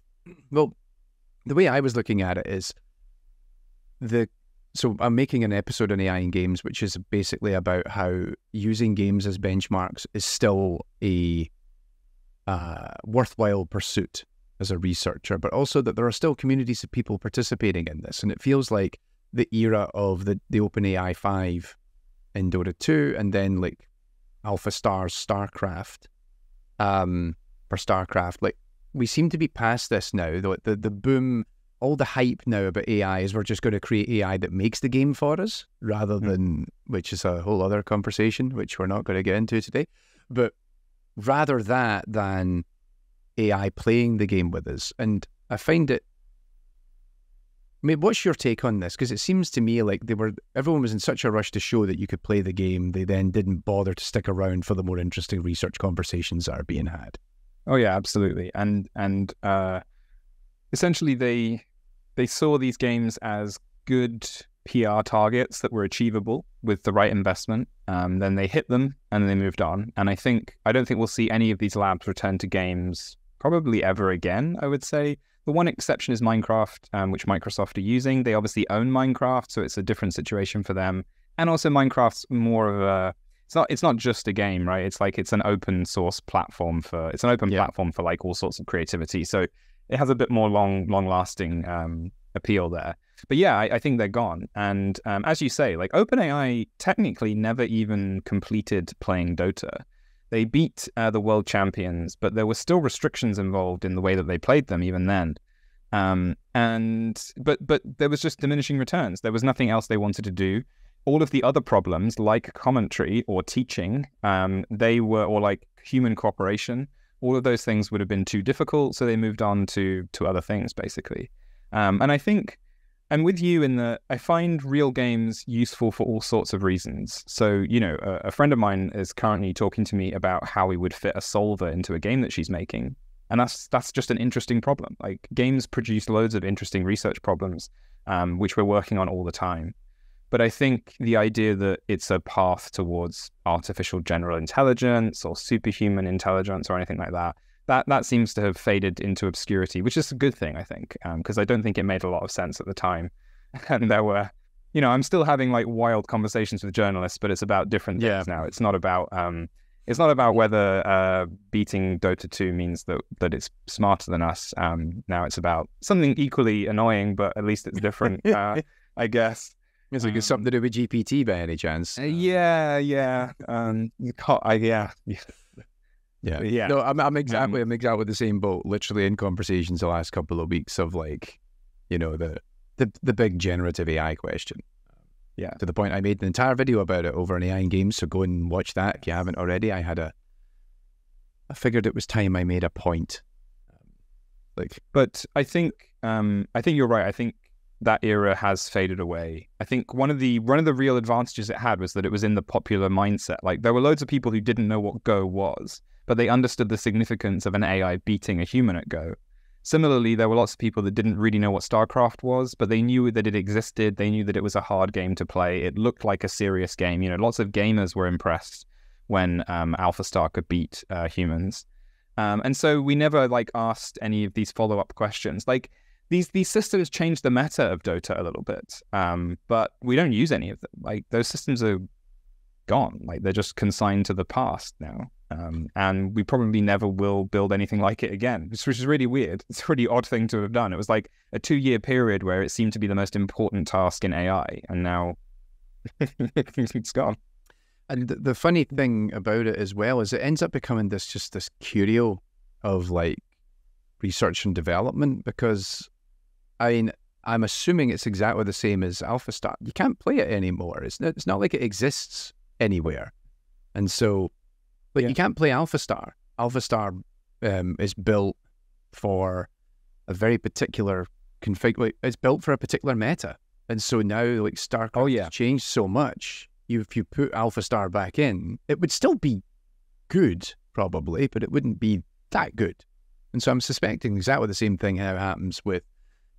well, the way I was looking at it is so I'm making an episode on AI in games, which is basically about how using games as benchmarks is still a worthwhile pursuit as a researcher, but also that there are still communities of people participating in this. And it feels like the era of the OpenAI 5 in Dota 2 and then like Alpha Star's StarCraft, like we seem to be past this now. The boom, all the hype now about AI is we're just going to create AI that makes the game for us rather than, which is a whole other conversation, which we're not going to get into today, but rather that than AI playing the game with us. And I find it, I mean, what's your take on this? Because it seems to me like everyone was in such a rush to show that you could play the game, they then didn't bother to stick around for the more interesting research conversations that are being had. Oh yeah, absolutely. And essentially they saw these games as good PR targets that were achievable with the right investment. Then they hit them and they moved on. And I don't think we'll see any of these labs return to games probably ever again, I would say. The one exception is Minecraft, which Microsoft are using. They obviously own Minecraft, so it's a different situation for them. And also Minecraft's more of a, it's not just a game, right? It's like it's an open source platform platform for like all sorts of creativity. So it has a bit more long lasting appeal there. But yeah, I think they're gone. And as you say, like OpenAI technically never even completed playing Dota. They beat the world champions, but there were still restrictions involved in the way that they played them even then. But there was just diminishing returns. There was nothing else they wanted to do. All of the other problems, like commentary or teaching, or like human cooperation, all of those things would have been too difficult, so they moved on to other things, basically. And I think, and with you I find real games useful for all sorts of reasons. So, a friend of mine is currently talking to me about how we would fit a solver into a game that she's making. And that's just an interesting problem. Like, games produce loads of interesting research problems, which we're working on all the time. But I think the idea that it's a path towards artificial general intelligence or superhuman intelligence or anything like that seems to have faded into obscurity, which is a good thing, I think, because I don't think it made a lot of sense at the time. And there were, I'm still having like wild conversations with journalists, but it's about different things now. It's not about whether beating Dota 2 means that it's smarter than us. Now it's about something equally annoying, but at least it's different, I guess. It's like it's something to do with GPT by any chance? Yeah. Yeah. No, I'm exactly the same boat. Literally in conversations the last couple of weeks of like, you know, the big generative AI question. Yeah. To the point I made an entire video about it over on AI and Games. So go and watch that if you haven't already. I figured it was time I made a point. But I think you're right. I think that era has faded away. I think one of the real advantages it had was that it was in the popular mindset. Like there were loads of people who didn't know what Go was, but they understood the significance of an AI beating a human at Go. Similarly, there were lots of people that didn't really know what StarCraft was, but they knew that it existed. They knew that it was a hard game to play. It looked like a serious game. You know, lots of gamers were impressed when AlphaStar could beat humans. And so we never like asked any of these follow-up questions. Like these systems changed the meta of Dota a little bit, but we don't use any of them. Like those systems are gone. Like they're just consigned to the past now. And we probably never will build anything like it again, which is really weird. It's a really odd thing to have done. It was like a 2-year period where it seemed to be the most important task in AI, and now it's gone. And the funny thing about it as well is it ends up becoming this curio of like research and development, because I mean, I'm assuming it's exactly the same as AlphaStar. You can't play it anymore. It's not like it exists anywhere. And so, but you can't play AlphaStar. AlphaStar is built for a very particular config. It's built for a particular meta. And so now like StarCraft has changed so much. If you put AlphaStar back in, it would still be good, probably, but it wouldn't be that good. And so I'm suspecting exactly the same thing how it happens with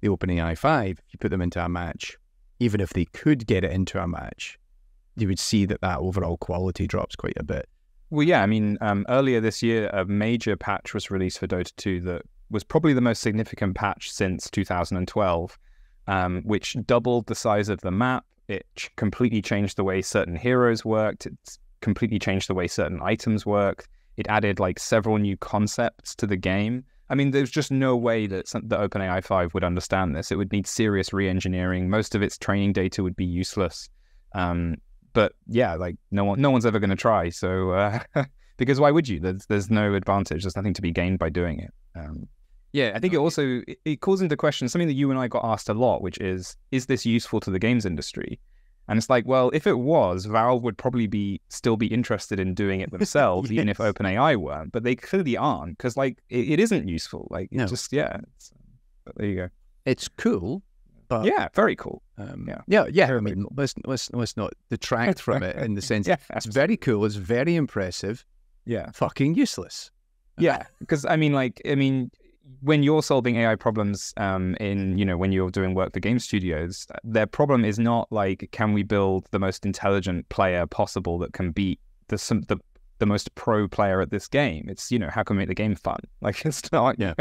the OpenAI 5. If you put them into a match, even if they could get it into a match, you would see that overall quality drops quite a bit. Well, yeah, I mean, earlier this year, a major patch was released for Dota 2 that was probably the most significant patch since 2012, which doubled the size of the map. It completely changed the way certain heroes worked. It completely changed the way certain items worked. It added like several new concepts to the game. I mean, there's just no way that the OpenAI 5 would understand this. It would need serious re-engineering. Most of its training data would be useless. But yeah, like no one's ever going to try. So because why would you? There's no advantage. There's nothing to be gained by doing it. I think it calls into question something that you and I got asked a lot, which is this useful to the games industry? And it's like, well, if it was, Valve would probably still be interested in doing it themselves, even if OpenAI weren't. But they clearly aren't, because like it isn't useful. Like but there you go. It's cool, but very cool. I mean, let's not detract from it in the sense it's very cool. It's very impressive. Yeah, fucking useless. Yeah, because I mean. When you're solving AI problems when you're doing work for game studios, their problem is not like, can we build the most intelligent player possible that can beat the most pro player at this game? It's, how can we make the game fun? Like, it's not, And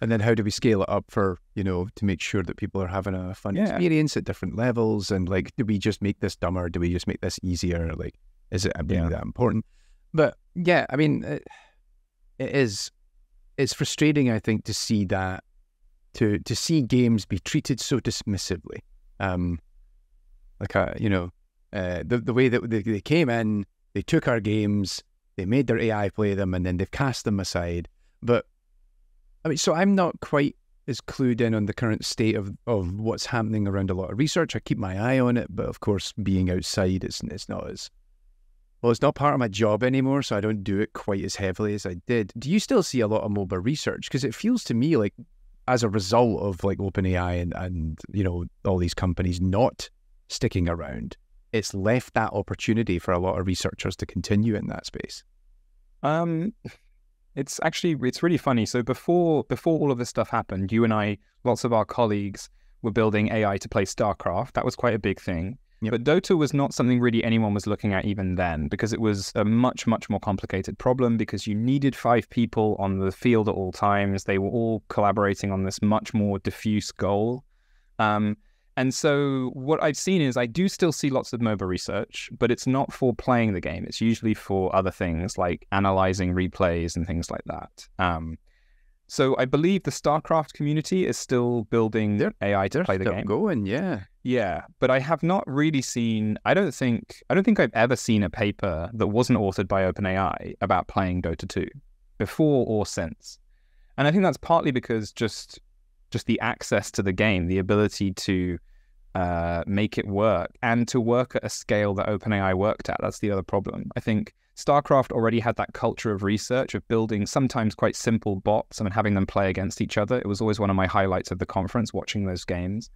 then how do we scale it up for, to make sure that people are having a fun experience at different levels? And like, do we just make this dumber? Do we just make this easier? Like, is it really that important? But yeah, I mean, it is... It's frustrating, I think, to see that, to see games be treated so dismissively. The way that they came in, they took our games, they made their AI play them, and then they've cast them aside. But, I mean, so I'm not quite as clued in on the current state of what's happening around a lot of research. I keep my eye on it, but of course, being outside, it's not as... Well, it's not part of my job anymore, so I don't do it quite as heavily as I did. Do you still see a lot of MOBA research? Because it feels to me like, as a result of like OpenAI and all these companies not sticking around, it's left that opportunity for a lot of researchers to continue in that space. It's really funny. So before all of this stuff happened, you and I, lots of our colleagues were building AI to play StarCraft. That was quite a big thing. Yep. But Dota was not something really anyone was looking at even then, because it was a much, much more complicated problem, because you needed 5 people on the field at all times. They were all collaborating on this much more diffuse goal. And so what I've seen is I do still see lots of MOBA research, but it's not for playing the game. It's usually for other things like analyzing replays and things like that. So I believe the StarCraft community is still building AI to play the game. Going, Yeah, but I have not really seen. I don't think I've ever seen a paper that wasn't authored by OpenAI about playing Dota 2 before or since. And I think that's partly because just the access to the game, the ability to make it work and to work at a scale that OpenAI worked at. That's the other problem. I think StarCraft already had that culture of research, of building sometimes quite simple bots and having them play against each other. It was always one of my highlights of the conference, watching those games.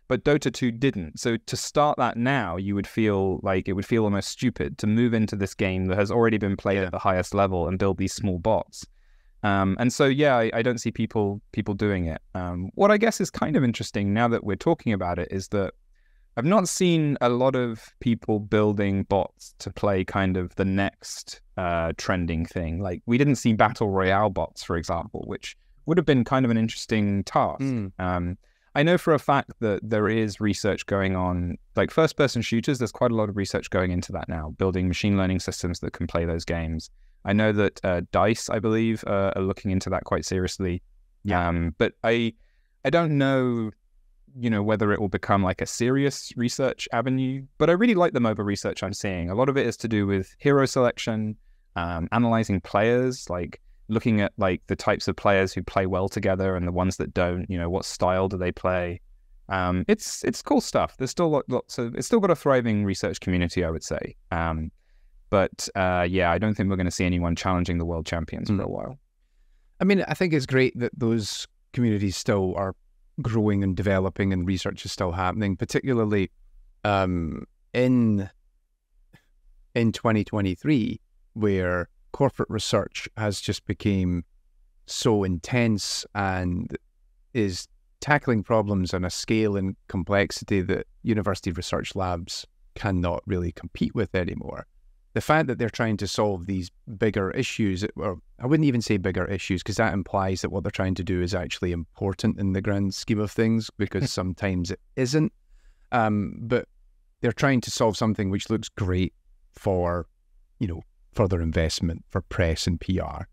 But Dota 2 didn't. So to start that now, you would feel like it would feel almost stupid to move into this game that has already been played at the highest level and build these small bots. And so, yeah, I don't see people doing it. What I guess is kind of interesting now that we're talking about it is that I've not seen a lot of people building bots to play kind of the next trending thing. Like, we didn't see Battle Royale bots, for example, which would have been kind of an interesting task. I know for a fact that there is research going on, like first-person shooters, there's quite a lot of research going into that now, building machine learning systems that can play those games. I know that DICE, I believe, are looking into that quite seriously. Yeah. But I don't know, whether it will become like a serious research avenue. But I really like the MOBA research I'm seeing. A lot of it is to do with hero selection, analyzing players, like looking at like the types of players who play well together and the ones that don't. What style do they play? It's cool stuff. There's still lots of. It's still got a thriving research community, I would say. But I don't think we're going to see anyone challenging the world champions for a while. I mean, I think it's great that those communities still are growing and developing and research is still happening, particularly in 2023, where corporate research has just become so intense and is tackling problems on a scale and complexity that university research labs cannot really compete with anymore. The fact that they're trying to solve these bigger issues, or I wouldn't even say bigger issues, because that implies that what they're trying to do is actually important in the grand scheme of things, because sometimes it isn't. But they're trying to solve something which looks great for, further investment, for press and PR,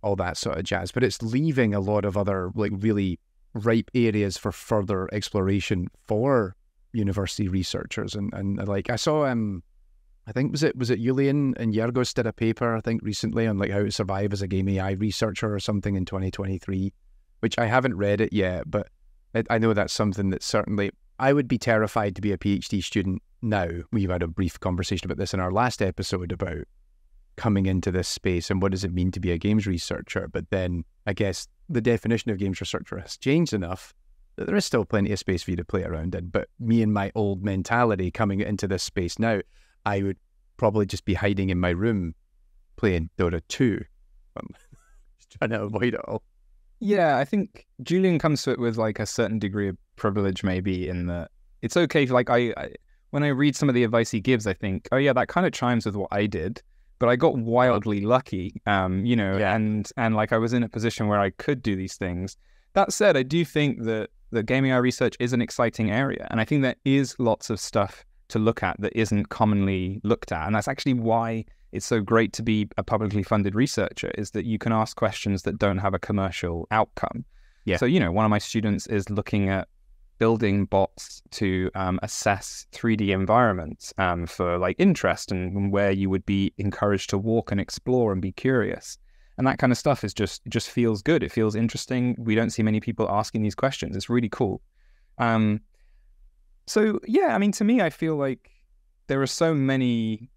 all that sort of jazz. But it's leaving a lot of other like really ripe areas for further exploration for university researchers. And like I saw I think was it Julian and Yergos did a paper, I think, recently on like how to survive as a game AI researcher or something in 2023, which I haven't read it yet, but I know that's something that certainly I would be terrified to be a PhD student now. We've had a brief conversation about this in our last episode about coming into this space and what does it mean to be a games researcher. But then I guess the definition of games researcher has changed enough that there is still plenty of space for you to play around in. But me and my old mentality coming into this space now, I would probably just be hiding in my room playing Dota 2. Just trying to avoid it all. Yeah, I think Julian comes to it with like a certain degree of privilege, maybe, in that it's okay. Like when I read some of the advice he gives, I think, oh yeah, that kind of chimes with what I did, but I got wildly lucky, and like I was in a position where I could do these things. That said, I do think that the game AI research is an exciting area, and I think there is lots of stuff to look at that isn't commonly looked at. And that's actually why it's so great to be a publicly funded researcher, is that you can ask questions that don't have a commercial outcome. Yeah. So, one of my students is looking at building bots to assess 3D environments for like interest and where you would be encouraged to walk and explore and be curious. And that kind of stuff is just feels good. It feels interesting. We don't see many people asking these questions. It's really cool. So, yeah, I mean, to me, I feel like there are so many,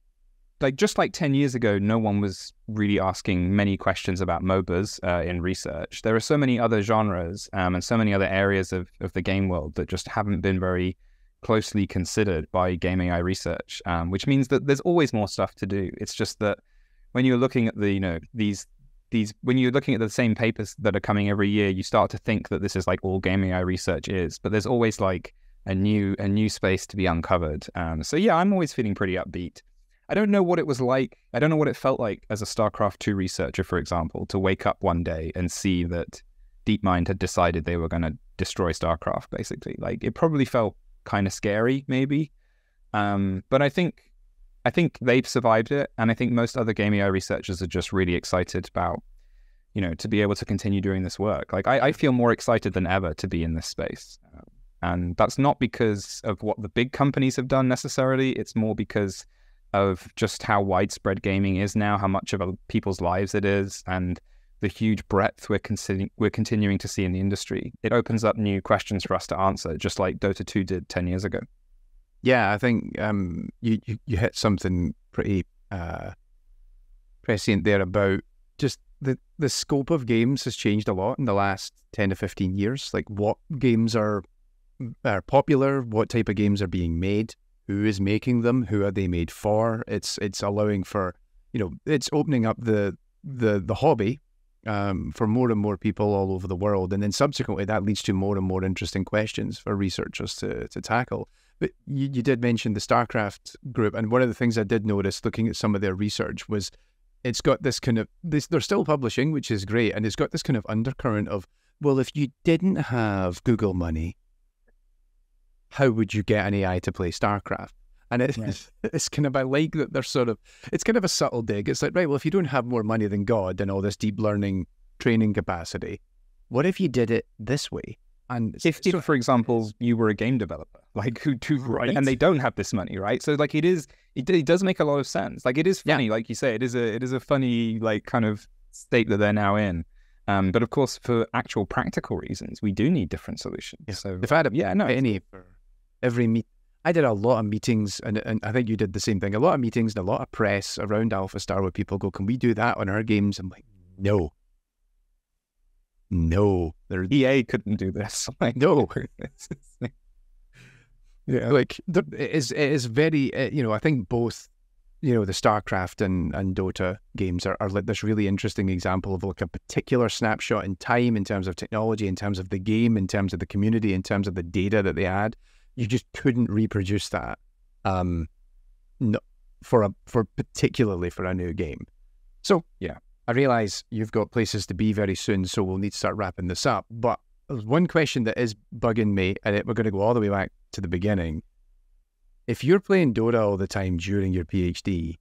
like just like 10 years ago, no one was really asking many questions about MOBAs in research. There are so many other genres and so many other areas of the game world that just haven't been very closely considered by game AI research, which means that there's always more stuff to do. It's just that when you're looking at the, when you're looking at the same papers that are coming every year, you start to think that this is like all game AI research is, but there's always like a new space to be uncovered. So yeah, I'm always feeling pretty upbeat. I don't know what it was like. I don't know what it felt like as a StarCraft 2 researcher, for example, to wake up one day and see that DeepMind had decided they were going to destroy StarCraft, basically. Like, it probably felt kind of scary, maybe. But I think they've survived it. And I think most other game AI researchers are just really excited about, to be able to continue doing this work. Like, I feel more excited than ever to be in this space. And that's not because of what the big companies have done necessarily. It's more because of just how widespread gaming is now, how much of people's lives it is, and the huge breadth we're continuing to see in the industry. It opens up new questions for us to answer, just like Dota 2 did 10 years ago. Yeah, I think you hit something pretty prescient there about just the scope of games has changed a lot in the last 10 to 15 years. Like what games are popular, what type of games are being made, who is making them, who are they made for. It's allowing for, it's opening up the hobby for more and more people all over the world. And then subsequently that leads to more and more interesting questions for researchers to tackle. But you did mention the StarCraft group, and one of the things I did notice looking at some of their research was it's got this kind of, they're still publishing, which is great, and it's got this kind of undercurrent of, well, if you didn't have Google money, how would you get an AI to play StarCraft? And it's kind of, I like that they're sort of, it's kind of a subtle dig. It's like, right, well, if you don't have more money than God and all this deep learning training capacity, what if you did it this way? And if, for example, you were a game developer, like right, and they don't have this money, right? So like it does make a lot of sense. Like it is funny, like you say, it is a funny like kind of state that they're now in. But of course, for actual practical reasons, we do need different solutions. Yeah. So if I had any for every meet, I did a lot of meetings, and I think you did the same thing. A lot of meetings and a lot of press around Alpha Star where people go, "Can we do that on our games?" I'm like, no. EA couldn't do this. Like, no. Yeah, like it is very. I think both, the StarCraft and Dota games are like this really interesting example of like a particular snapshot in time in terms of technology, in terms of the game, in terms of the community, in terms of the data that they had. You just couldn't reproduce that, particularly for a new game. So yeah. I realize you've got places to be very soon, so we'll need to start wrapping this up. But there's one question that is bugging me, and we're going to go all the way back to the beginning. If you're playing Dota all the time during your PhD,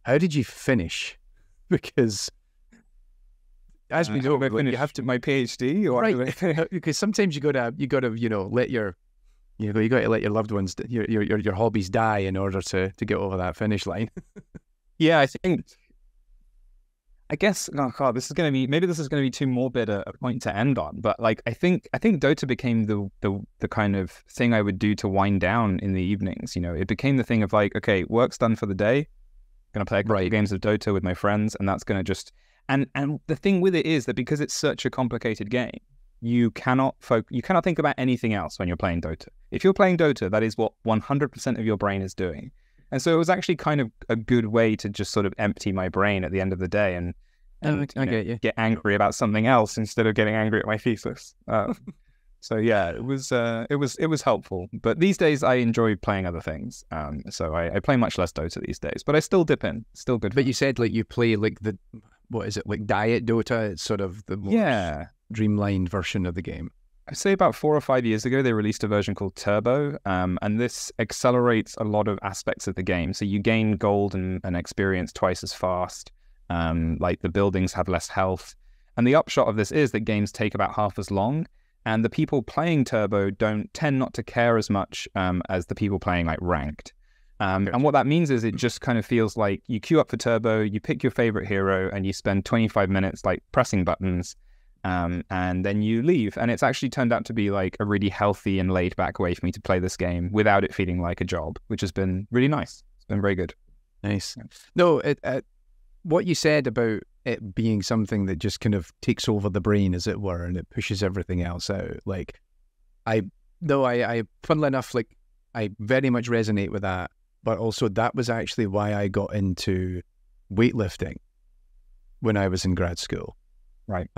how did you finish? Because as we know, you have to my PhD, or right? Because sometimes you gotta let your you gotta let your loved ones, your hobbies die in order to get over that finish line. Yeah, I guess, oh God, this is going to be too morbid a point to end on, but like, I think Dota became the kind of thing I would do to wind down in the evenings. It became the thing of like, okay, work's done for the day. I'm going to play a couple of games of Dota with my friends, and that's going to just, and the thing with it is that because it's such a complicated game, you cannot think about anything else when you're playing Dota. If you're playing Dota, that is what 100% of your brain is doing. And so it was actually kind of a good way to just sort of empty my brain at the end of the day and get angry about something else instead of getting angry at my thesis. So yeah, it was helpful. But these days I enjoy playing other things. So I play much less Dota these days, but I still dip in. Still good. But you said like you play like what is it, like Diet Dota? It's sort of the more streamlined version of the game. I'd say about 4 or 5 years ago, they released a version called Turbo, and this accelerates a lot of aspects of the game. So you gain gold and experience twice as fast. Like the buildings have less health. And the upshot of this is that games take about half as long, and the people playing Turbo tend not to care as much as the people playing like ranked. And what that means is it just kind of feels like you queue up for Turbo, you pick your favorite hero, and you spend 25 minutes like pressing buttons. And then you leave. And it's actually turned out to be like a really healthy and laid back way for me to play this game without it feeling like a job, which has been really nice. It's been very good. Nice. No, what you said about it being something that just kind of takes over the brain, as it were, and it pushes everything else out. Like, funnily enough, like, I very much resonate with that. But also that was actually why I got into weightlifting when I was in grad school. Right.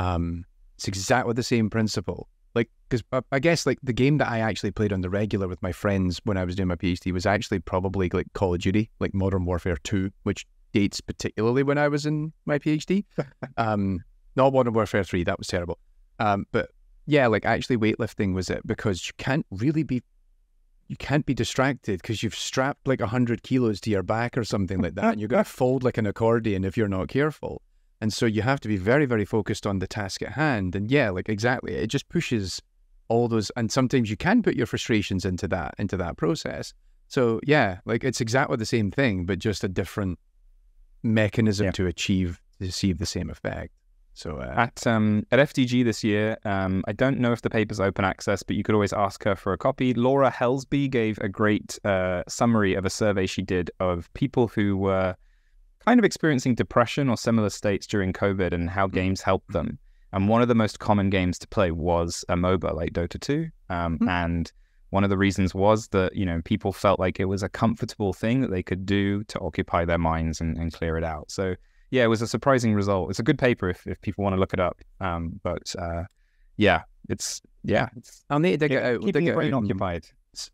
It's exactly the same principle. Like, because I guess like the game that I actually played on the regular with my friends when I was doing my PhD was actually probably like Call of Duty, like Modern Warfare 2, which dates particularly when I was in my PhD. Not Modern Warfare 3, that was terrible. But yeah, like actually weightlifting was it, because you can't be distracted because you've strapped like 100 kilos to your back or something like that, and you're going to fold like an accordion if you're not careful. And so you have to be very, very focused on the task at hand. And yeah, like exactly, it just pushes all those, and sometimes you can put your frustrations into that process. So yeah, like it's exactly the same thing, but just a different mechanism to achieve the same effect. So at FTG this year, I don't know if the paper's open access, but you could always ask her for a copy. Laura Helsby gave a great summary of a survey she did of people who were kind of experiencing depression or similar states during COVID and how games helped them. And one of the most common games to play was a MOBA like Dota 2. And one of the reasons was that, you know, people felt like it was a comfortable thing that they could do to occupy their minds and clear it out. So yeah, it was a surprising result. It's a good paper if people want to look it up. I'll need to dig it out. Keeping your brain occupied.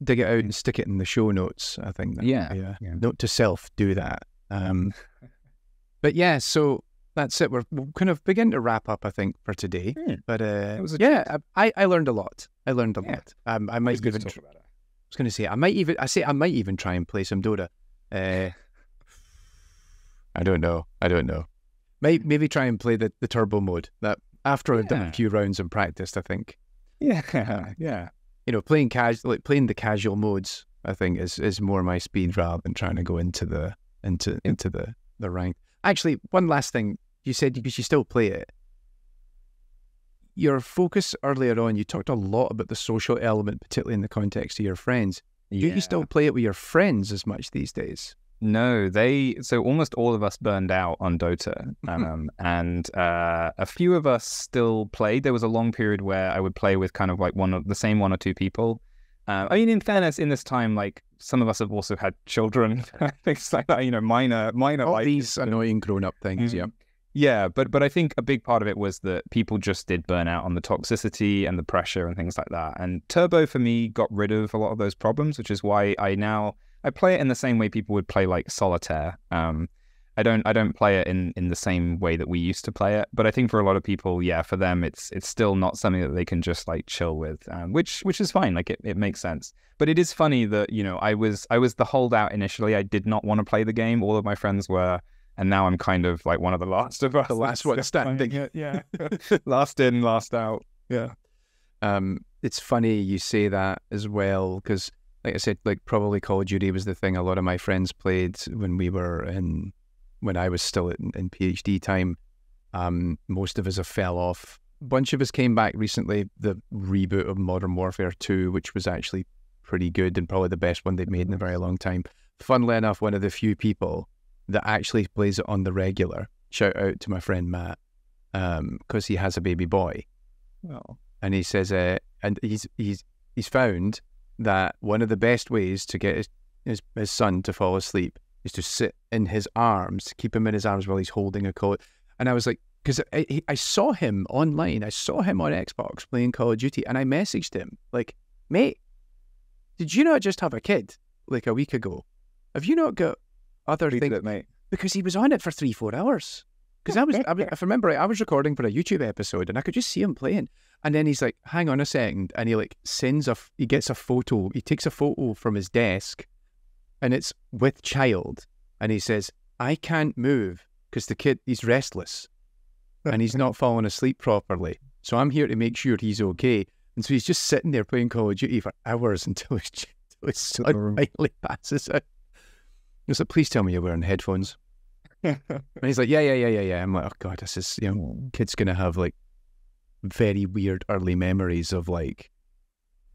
Dig it out and stick it in the show notes. I think. Note to self: do that. But yeah, so that's it. We'll kind of begin to wrap up, I think, for today. But I learned a lot. I lot. I might even. I was going to say I might even try and play some Dota. I don't know. Maybe try and play the turbo mode. That after I've done a few rounds and practiced, I think. Yeah. You know, playing the casual modes, I think is more my speed rather than trying to go into the rank. Actually, one last thing. You said because you still play it. Your focus earlier on, you talked a lot about the social element, particularly in the context of your friends. Do you still play it with your friends as much these days? No, so almost all of us burned out on Dota, and a few of us still played. There was a long period where I would play with kind of like the same one or two people. I mean, in fairness, in this time, like some of us have also had children, things like that. You know, minor all these annoying grown-up things. Yeah, but I think a big part of it was that people just did burn out on the toxicity and the pressure and things like that. And Turbo for me got rid of a lot of those problems, which is why I play it in the same way people would play like Solitaire. I don't play it in the same way that we used to play it. But I think for a lot of people, for them it's still not something that they can just like chill with, which is fine. Like it makes sense. But it is funny that, you know, I was the holdout initially. I did not want to play the game. All of my friends were, and now I'm kind of like one of the last of us. The last one standing. Yeah. Last in, last out. Yeah. It's funny you say that as well, because like I said, like probably Call of Duty was the thing a lot of my friends played when I was still in PhD time. Most of us have fell off. A bunch of us came back recently, the reboot of Modern Warfare 2, which was actually pretty good and probably the best one they've made in a very long time. Funnily enough, one of the few people that actually plays it on the regular, shout out to my friend Matt, because he has a baby boy. Well, and he says, and he's found that one of the best ways to get his son to fall asleep is to sit in his arms, keep him in his arms while he's holding a coat. And I was like, because I saw him online, I saw him on Xbox playing Call of Duty, and I messaged him like, mate, did you not just have a kid like a week ago? Have you not got other things? Mate. Because he was on it for 3-4 hours. Because I remember I was recording for a YouTube episode and I could just see him playing. And then he's like, hang on a second. And he like he gets a photo. He takes a photo from his desk and it's with child. And he says, I can't move because the kid, he's restless and he's not falling asleep properly. So I'm here to make sure he's okay. And so he's just sitting there playing Call of Duty for hours until his son finally passes out. He's like, please tell me you're wearing headphones. And he's like, yeah. I'm like, oh God, this is, you know, kid's going to have like very weird early memories of like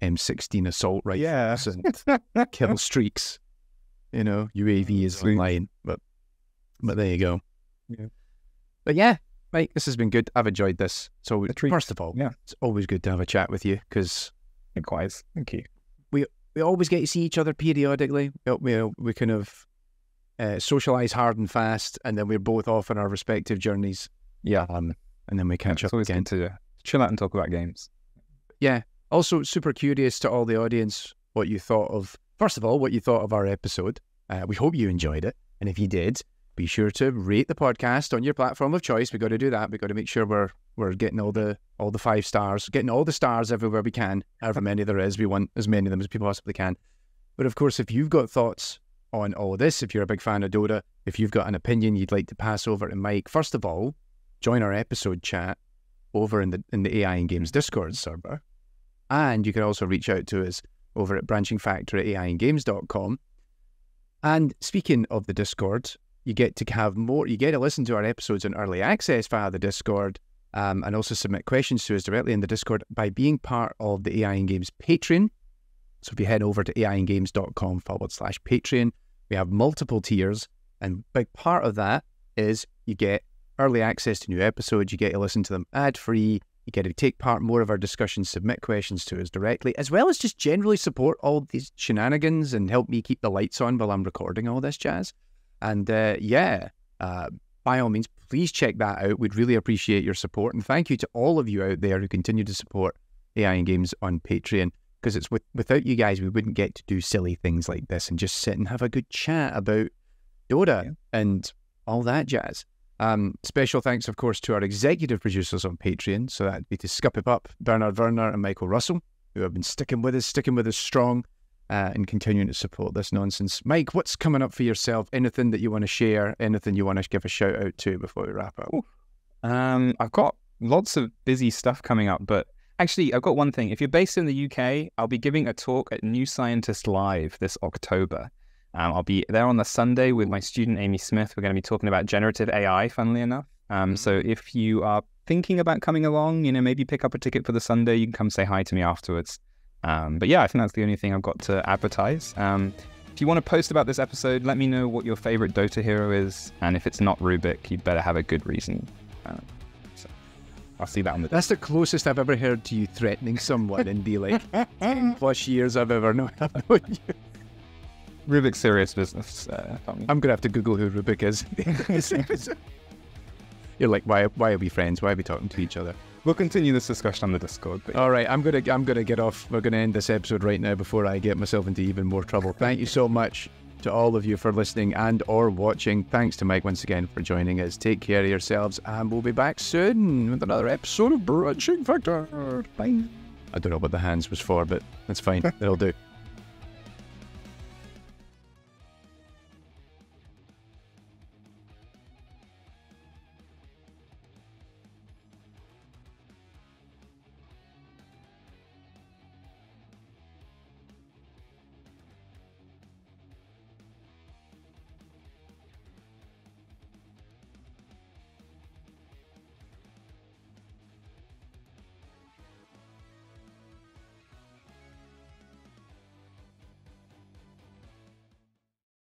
M16 assault rifles and kill streaks. You know, UAV is online, but there you go. Yeah. But yeah, Mike, this has been good. I've enjoyed this. So first of all, yeah, it's always good to have a chat with you because likewise, thank you. We always get to see each other periodically. We kind of socialize hard and fast, and then we're both off on our respective journeys. Yeah, and then we catch up it's always again. Good to chill out and talk about games. Yeah. Also, super curious to all the audience what you thought of. First of all, what you thought of our episode. We hope you enjoyed it, and if you did, be sure to rate the podcast on your platform of choice. We got to do that. We got to make sure we're getting all the 5 stars, getting all the stars everywhere we can. However many there is, we want as many of them as we possibly can. But of course, if you've got thoughts on all of this, if you're a big fan of Dota, if you've got an opinion you'd like to pass over to Mike, first of all, join our episode chat over in the AI and Games Discord server. And you can also reach out to us over at branchingfactor@aiandgames.com. And speaking of the Discord, you get to listen to our episodes in early access via the Discord, and also submit questions to us directly in the Discord by being part of the AI and Games Patreon. So if you head over to aiandgames.com/Patreon, we have multiple tiers, and a big part of that is you get early access to new episodes, you get to listen to them ad-free, you get to take part in more of our discussions, submit questions to us directly, as well as just generally support all these shenanigans and help me keep the lights on while I'm recording all this jazz. And by all means, please check that out. We'd really appreciate your support. And thank you to all of you out there who continue to support AI and Games on Patreon, because it's without you guys, we wouldn't get to do silly things like this and just sit and have a good chat about Dota and all that jazz. Special thanks, of course, to our executive producers on Patreon. So that'd be to Scup It Up, Bernard Werner and Michael Russell, who have been sticking with us strong and continuing to support this nonsense. Mike, what's coming up for yourself? Anything that you want to share? Anything you want to give a shout out to before we wrap up? I've got lots of busy stuff coming up, but actually, I've got one thing. If you're based in the UK, I'll be giving a talk at New Scientist Live this October. I'll be there on the Sunday with my student, Amy Smith. We're going to be talking about generative AI, funnily enough. So if you are thinking about coming along, maybe pick up a ticket for the Sunday. You can come say hi to me afterwards. But yeah, I think that's the only thing I've got to advertise. If you want to post about this episode, let me know what your favorite Dota hero is. And if it's not Rubik, you'd better have a good reason. So I'll see that on the... That's the closest I've ever heard to you threatening someone in the 10+ years I've ever known you. Rubik's serious business. I'm going to have to Google who Rubik is. You're like, why are we friends? Why are we talking to each other? We'll continue this discussion on the Discord. But... All right, I'm gonna get off. We're gonna end this episode right now before I get myself into even more trouble. Thank you so much to all of you for listening and or watching. Thanks to Mike once again for joining us. Take care of yourselves, and we'll be back soon with another episode of Branching Factor. Bye. I don't know what the hands was for, but that's fine. It'll do.